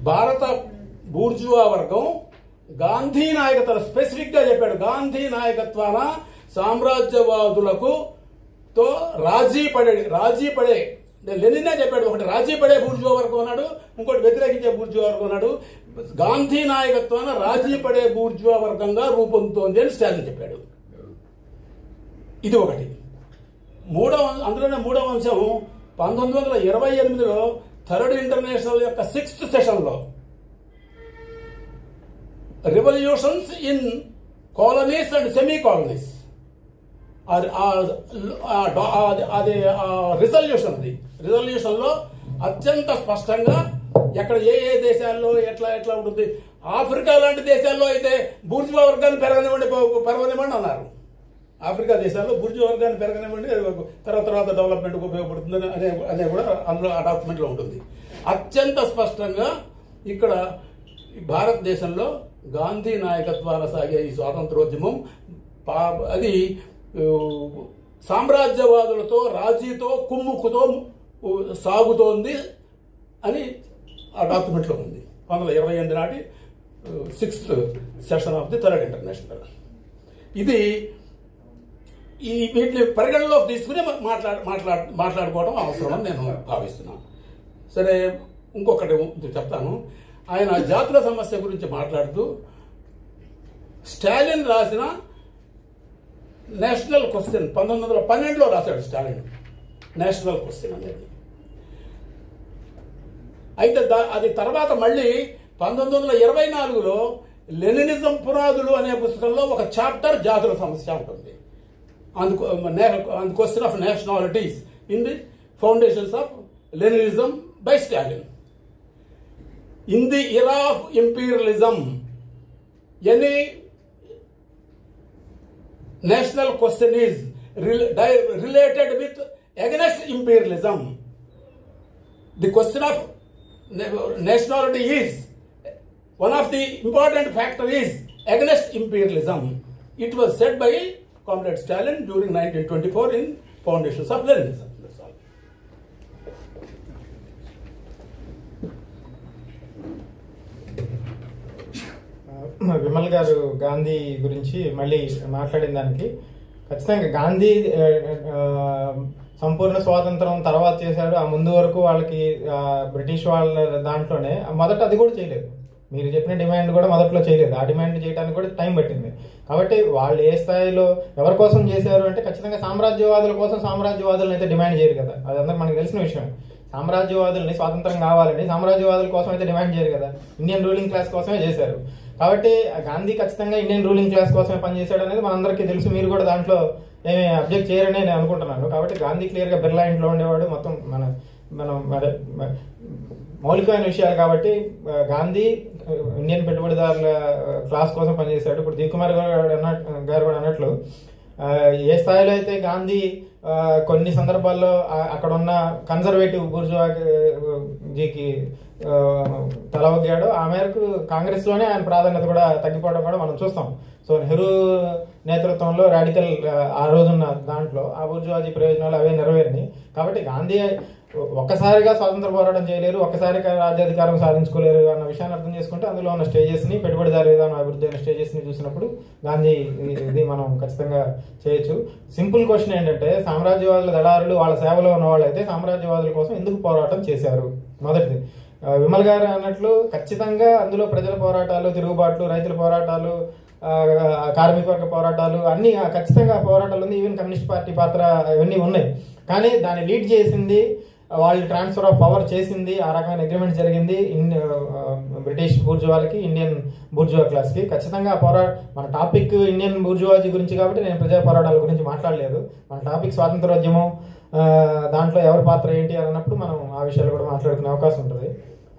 భారత బూర్జువా వర్గం గాంధీ నాయకత్వం స్పెసిఫిక్ గా చెప్పాడు. గాంధీ నాయకత్వాన సామ్రాజ్యవాదులకు తో రాజీ పడే లెనినే చెప్పాడు. ఒకటి రాజీ పడే బూర్జువా వర్గం అన్నాడు, ఇంకోటి వ్యతిరేకించే బూర్జువా వర్గం అన్నాడు. గాంధీ నాయకత్వాన రాజీ పడే బూర్జువా వర్గంగా రూపొందుతోంది అని స్టాలిన్ చెప్పాడు. ఇది ఒకటి. అందులోనే మూడవ అంశం 1928లో థర్డ్ ఇంటర్నేషనల్ యొక్క 6th సెషన్లో revolutions in colonies and semi colonies అది రిజల్యూషన్ లో అత్యంత స్పష్టంగా ఎక్కడ ఏ దేశాల్లో ఎట్లా ఉంటుంది. ఆఫ్రికా లాంటి దేశాల్లో అయితే బూర్జువా వర్గాన్ని పెరగనివ్వండి అన్నారు. ఆఫ్రికా దేశాల్లో బూర్జువా వర్గాన్ని పెరగనివ్వండి, తర్వాత డెవలప్మెంట్కి ఉపయోగపడుతుంది అనే కూడా అందులో ఆ డాక్యుమెంట్ లో ఉంటుంది. అత్యంత స్పష్టంగా ఇక్కడ భారతదేశంలో గాంధీ నాయకత్వాన సాగే ఈ స్వాతంత్రోద్యమం అది సామ్రాజ్యవాదులతో రాజీతో కుమ్ముకుతో సాగుతోంది అని ఆ డాక్యుమెంట్ లో ఉంది. 1928 నాటి 6th session of the third international. ఇది వీటిని పరిగణలోకి తీసుకుని మాట్లాడుకోవడం అవసరం అని నేను భావిస్తున్నాను. సరే, ఇంకొకటి చెప్తాను. ఆయన జాతుల సమస్య గురించి మాట్లాడుతూ స్టాలిన్ రాసిన నేషనల్ క్వశ్చన్ 1912లో రాశాడు స్టాలిన్ నేషనల్ క్వశ్చన్ అనేది. అయితే అది తర్వాత మళ్ళీ 1924లో లెనినిజం పునాదులు అనే పుస్తకంలో ఒక చాప్టర్ జాతుల సమస్య ఉంటుంది. on the question of nationalities in the foundations of Leninism by Stalin. In the era of imperialism, any national question is related with against imperialism. The question of nationality is one of the important factor is against imperialism. It was said by Comrade Stalin during 1924 in Foundations of Leninism. That's all. Vimal గారు గాంధీ గురించి మళ్ళీ మాట్లాడిన దానికి ఖచ్చితంగా గాంధీ సంపూర్ణ స్వాతంత్రం తర్వాత చేశాడు. ఆ ముందు వరకు వాళ్ళకి బ్రిటిష్ వాళ్ళ దాంట్లోనే మొదట అది కూడా చేయలేదు. మీరు చెప్పిన డిమాండ్ కూడా మొదట్లో చేయలేదు. ఆ డిమాండ్ చేయడానికి కూడా టైం పట్టింది. కాబట్టి వాళ్ళు ఏ స్థాయిలో ఎవరి కోసం చేశారు అంటే ఖచ్చితంగా సామ్రాజ్యవాదుల కోసం సామ్రాజ్యవాదులను అయితే డిమాండ్ చేయరు కదా. అది అందరికి మనకు తెలిసిన విషయం. సామ్రాజ్యవాదుల్ని స్వాతంత్రం కావాలని సామ్రాజ్యవాదుల కోసం అయితే డిమాండ్ చేయరు కదా. ఇండియన్ రూలింగ్ క్లాస్ కోసమే చేశారు. కాబట్టి గాంధీ ఖచ్చితంగా ఇండియన్ రూలింగ్ క్లాస్ కోసమే పనిచేశాడు అనేది మనందరికీ తెలుసు. మీరు కూడా దాంట్లో ఏమి అబ్జెక్ట్ చేయరని నేను అనుకుంటున్నాను. కాబట్టి గాంధీ క్లియర్గా బిర్లా ఇంట్లో ఉండేవాడు. మొత్తం మనం మౌలికమైన విషయాలు కాబట్టి గాంధీ ఇండియన్ పెట్టుబడిదారుల క్లాస్ కోసం పనిచేశాడు. ఇప్పుడు దివ్కుమార్ గారు కూడా అన్నట్లు ఏ స్థాయిలో అయితే గాంధీ కొన్ని సందర్భాల్లో అక్కడ ఉన్న కన్జర్వేటివ్ బూర్జువాజీకి తలవగ్గాడో ఆ మేరకు కాంగ్రెస్ లోనే ఆయన ప్రాధాన్యత కూడా తగ్గిపోవడం కూడా మనం చూస్తాం. సో నెహ్రూ నేతృత్వంలో రాడికల్ ఆ రోజున్న దాంట్లో ఆ బూర్జువాజీ ప్రయోజనాలు అవే నెరవేరినాయి. కాబట్టి గాంధీ ఒక్కసారిగా స్వాతంత్ర పోరాటం చేయలేరు, ఒక్కసారిగా రాజ్యాధికారం సాధించుకోలేరు అన్న విషయాన్ని అర్థం చేసుకుంటే అందులో ఉన్న స్టేజెస్ ని పెట్టుబడిదారు విధానం అభివృద్ధి అయిన స్టేజెస్ ని చూసినప్పుడు గాంధీ ఇది మనం ఖచ్చితంగా చేయొచ్చు. సింపుల్ క్వశ్చన్ ఏంటంటే సామ్రాజ్యవాదుల దళారులు వాళ్ళ సేవలో ఉన్న వాళ్ళు అయితే సామ్రాజ్యవాదుల కోసం ఎందుకు పోరాటం చేశారు? మొదటిది విమల్ గారు అన్నట్లు ఖచ్చితంగా అందులో ప్రజల పోరాటాలు, తిరుగుబాట్లు, రైతుల పోరాటాలు కార్మిక వర్గ పోరాటాలు అన్ని ఖచ్చితంగా పోరాటాలు ఉంది, ఈవెన్ కమ్యూనిస్ట్ పార్టీ పాత్ర ఇవన్నీ ఉన్నాయి. కానీ దాన్ని లీడ్ చేసింది వాళ్ళు ట్రాన్స్ఫర్ ఆఫ్ పవర్ చేసింది, ఆ రకమైన అగ్రిమెంట్ జరిగింది బ్రిటిష్ బూర్జువాలకి, ఇండియన్ బూర్జువా క్లాస్కి. ఖచ్చితంగా మన టాపిక్ ఇండియన్ బూర్జువాజీ గురించి కాబట్టి నేను ప్రజా పోరాటాల గురించి మాట్లాడలేదు. మన టాపిక్ స్వాతంత్రోద్యమం, దాంట్లో ఎవరి పాత్ర ఏంటి అని అన్నప్పుడు మనం ఆ విషయాలు కూడా మాట్లాడుకునే అవకాశం ఉంటుంది.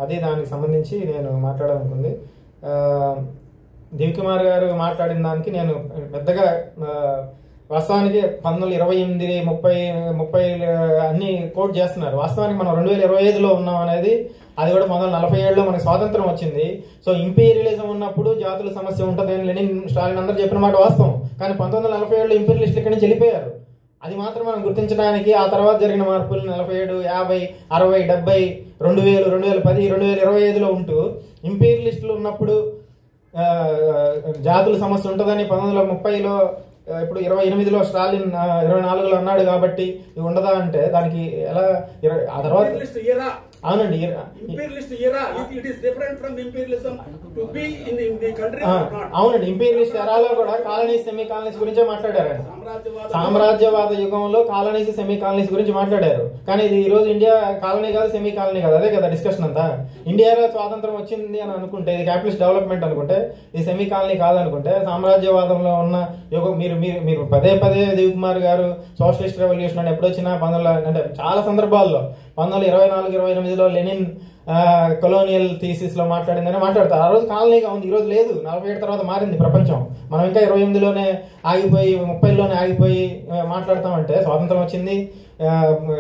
అది దానికి సంబంధించి నేను మాట్లాడాలనుకుంది. దివ్కుమార్ గారు మాట్లాడిన దానికి నేను పెద్దగా వాస్తవానికి 1928, 30 అన్ని కోట్ చేస్తున్నారు. వాస్తవానికి మనం 2025లో ఉన్నాం అనేది, అది కూడా 1947లో మనకి స్వాతంత్రం వచ్చింది. సో ఇంపీరియలిజం ఉన్నప్పుడు జాతుల సమస్య ఉంటుంది అని లెనిన్, స్టాలిన్ అందరూ చెప్పిన మాట వాస్తవం. కానీ 1947లో ఇంపీరియలిస్టులు ఇక్కడి నుంచి వెళ్ళిపోయారు. అది మాత్రం మనం గుర్తించడానికి ఆ తర్వాత జరిగిన మార్పులు 47, 50, 60, 70, 2000, 2010, 2025లో ఉంటూ ఇంపీరియలిస్టులు ఉన్నప్పుడు జాతుల సమస్య ఉంటుందని 1930లో, ఇప్పుడు 28లో స్టాలిన్ 24లో అన్నాడు కాబట్టి ఇది ఉండదా అంటే దానికి ఎలా ఆ తర్వాత అవునండి అవునండి ఇంపీరియలిస్ట్ ఎరాలో కూడా కాలనీస్, సెమీ కాలనీస్ గురించే మాట్లాడారు. సామ్రాజ్యవాద యుగంలో కాలనీస్, సెమీ కాలనీస్ గురించి మాట్లాడారు. కానీ ఇది ఈ రోజు ఇండియా కాలనీ కాదు, సెమీ కాలనీ కాదు, అదే కదా డిస్కషన్ అంతా. ఇండియాలో స్వాతంత్రం వచ్చింది అని అనుకుంటే ఇది క్యాపిటలిస్ట్ డెవలప్మెంట్ అనుకుంటే, ఇది సెమీ కాలనీ కాదనుకుంటే, సామ్రాజ్యవాదంలో ఉన్న యుగం మీరు పదే దివ్కుమార్ గారు సోషలిస్ట్ రెవల్యూషన్ అని ఎప్పుడొచ్చినా అంటే చాలా సందర్భాల్లో 1924, 28లో లెనిన్ కొలోనియల్ థీసిస్ లో మాట్లాడిందని మాట్లాడతారు. ఆ రోజు కాలనీగా ఉంది, ఈ రోజు లేదు. 47 తర్వాత మారింది ప్రపంచం. మనం ఇంకా 28లోనే ఆగిపోయి 30లోనే ఆగిపోయి మాట్లాడతామంటే స్వాతంత్రం వచ్చింది,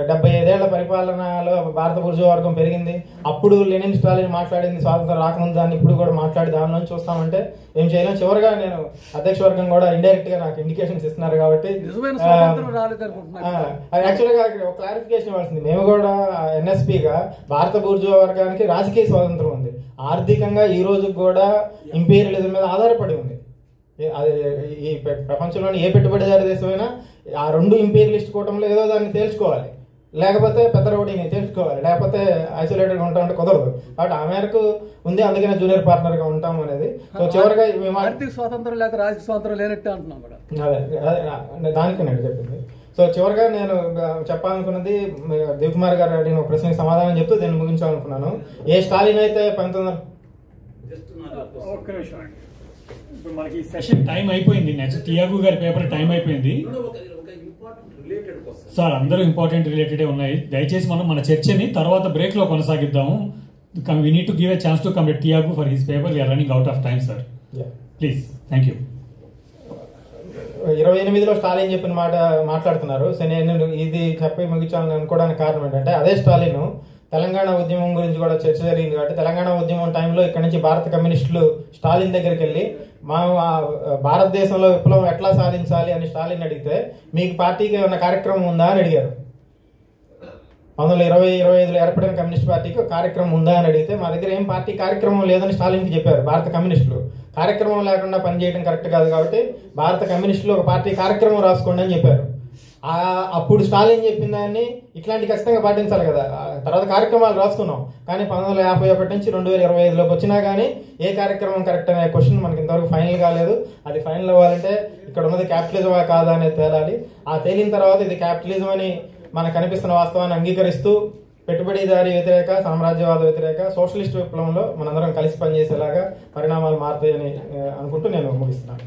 75 ఏళ్ల పరిపాలనలో భారత బూర్జువా వర్గం పెరిగింది. అప్పుడు లెనిన్, స్టాలిన్ మాట్లాడింది స్వాతంత్రం రాకముందు దాన్ని ఇప్పుడు కూడా మాట్లాడి దానిలో చూస్తామంటే ఏం చేయలేం. చివరిగా నేను అధ్యక్ష వర్గం కూడా ఇండైరెక్ట్ గా నాకు ఇండికేషన్స్ ఇస్తున్నారు కాబట్టి యాక్చువల్ గా ఒక క్లారిఫికేషన్ ఇవ్వాల్సింది. మేము కూడా ఎన్ఎస్పీగా భారత బూర్జువా వర్గానికి రాజకీయ స్వాతంత్రం ఉంది, ఆర్థికంగా ఈ రోజు కూడా ఇంపీరియలిజం మీద ఆధారపడి ఉంది. ఈ ప్రపంచంలోని ఏ పెట్టుబడిదారి దేశమైనా ఆ రెండు ఇంపీరియలిస్ట్ కూటమిలో ఏదో దాన్ని తేల్చుకోవాలి, లేకపోతే పెద్ద రౌడీని తేల్చుకోవాలి, లేకపోతే ఐసోలేటెడ్ గా ఉంటామంటే కుదరదు. కాబట్టి ఆ మేరకు ఉంది, అందుకనే జూనియర్ పార్ట్నర్ గా ఉంటాం అనేది. సో చివరిగా ఆర్థిక స్వాతంత్రం లేక రాజకీయ స్వాతంత్రం లేనట్టే అంటున్నాం కూడా. అదే దానికి నేను చెప్పింది. సో చివరిగా నేను చెప్పాలనుకున్నది, దివ్కుమార్ గారు అడిగిన ఒక ప్రశ్నకి సమాధానం చెప్తూ దీన్ని ముగించాలనుకున్నాను. ఏ స్టాలిన్ అయితే 1900 ఇప్పుడు మనకి సెషన్ టైం అయిపోయింది. నెక్స్ట్ టియాగో గారి పేపర్ టైం అయిపోయింది సార్. అందరూ ఇంపార్టెంట్ రిలేటెడే ఉన్నాయి. దయచేసి మనం మన చర్చని తర్వాత బ్రేక్ లో కొనసాగిద్దాము. We need to give a chance to come to Tiago for his paper. We are running out of time sir, please. Thank you. 28లో స్టాలిన్ చెప్పిన మాట మాట్లాడుతున్నారు. సో నేను ఇది చెప్పి ముగించాలని అనుకోవడానికి కారణం ఏంటంటే, అదే స్టాలిన్ తెలంగాణ ఉద్యమం గురించి కూడా చర్చ జరిగింది కాబట్టి తెలంగాణ ఉద్యమం టైంలో ఇక్కడ నుంచి భారత కమ్యూనిస్టులు స్టాలిన్ దగ్గరికి వెళ్ళి మా భారతదేశంలో విప్లవం ఎట్లా సాధించాలి అని స్టాలిన్ అడిగితే, మీకు పార్టీకి ఏమైనా కార్యక్రమం ఉందా అని అడిగారు. 1920-25లో ఏర్పడిన కమ్యూనిస్ట్ పార్టీకి ఒక కార్యక్రమం ఉందా అని అడిగితే, మా దగ్గర ఏం పార్టీ కార్యక్రమం లేదని స్టాలిన్కి చెప్పారు భారత కమ్యూనిస్టులు. కార్యక్రమం లేకుండా పనిచేయడం కరెక్ట్ కాదు కాబట్టి భారత కమ్యూనిస్టులు ఒక పార్టీ కార్యక్రమం రాసుకోండి అని చెప్పారు. అప్పుడు స్టాలిన్ చెప్పిన దాన్ని ఇట్లాంటి ఖచ్చితంగా పాటించాలి కదా. తర్వాత కార్యక్రమాలు రాసుకున్నాం, కానీ 1951 నుంచి 2025లోకి వచ్చినా కానీ ఏ కార్యక్రమం కరెక్ట్ అనే క్వశ్చన్ మనకి ఇంతవరకు ఫైనల్ కాలేదు. అది ఫైనల్ అవ్వాలంటే ఇక్కడ ఉన్నది క్యాపిటలిజమా కాదా అనేది తేలాలి. ఆ తేలిన తర్వాత ఇది క్యాపిటలిజం అని మనకు కనిపిస్తున్న వాస్తవాన్ని అంగీకరిస్తూ పెట్టుబడిదారీ వ్యతిరేక, సామ్రాజ్యవాద వ్యతిరేక, సోషలిస్ట్ విప్లవంలో మనందరం కలిసి పనిచేసేలాగా పరిణామాలు మారుతాయని అనుకుంటూ నేను ముగిస్తున్నాను.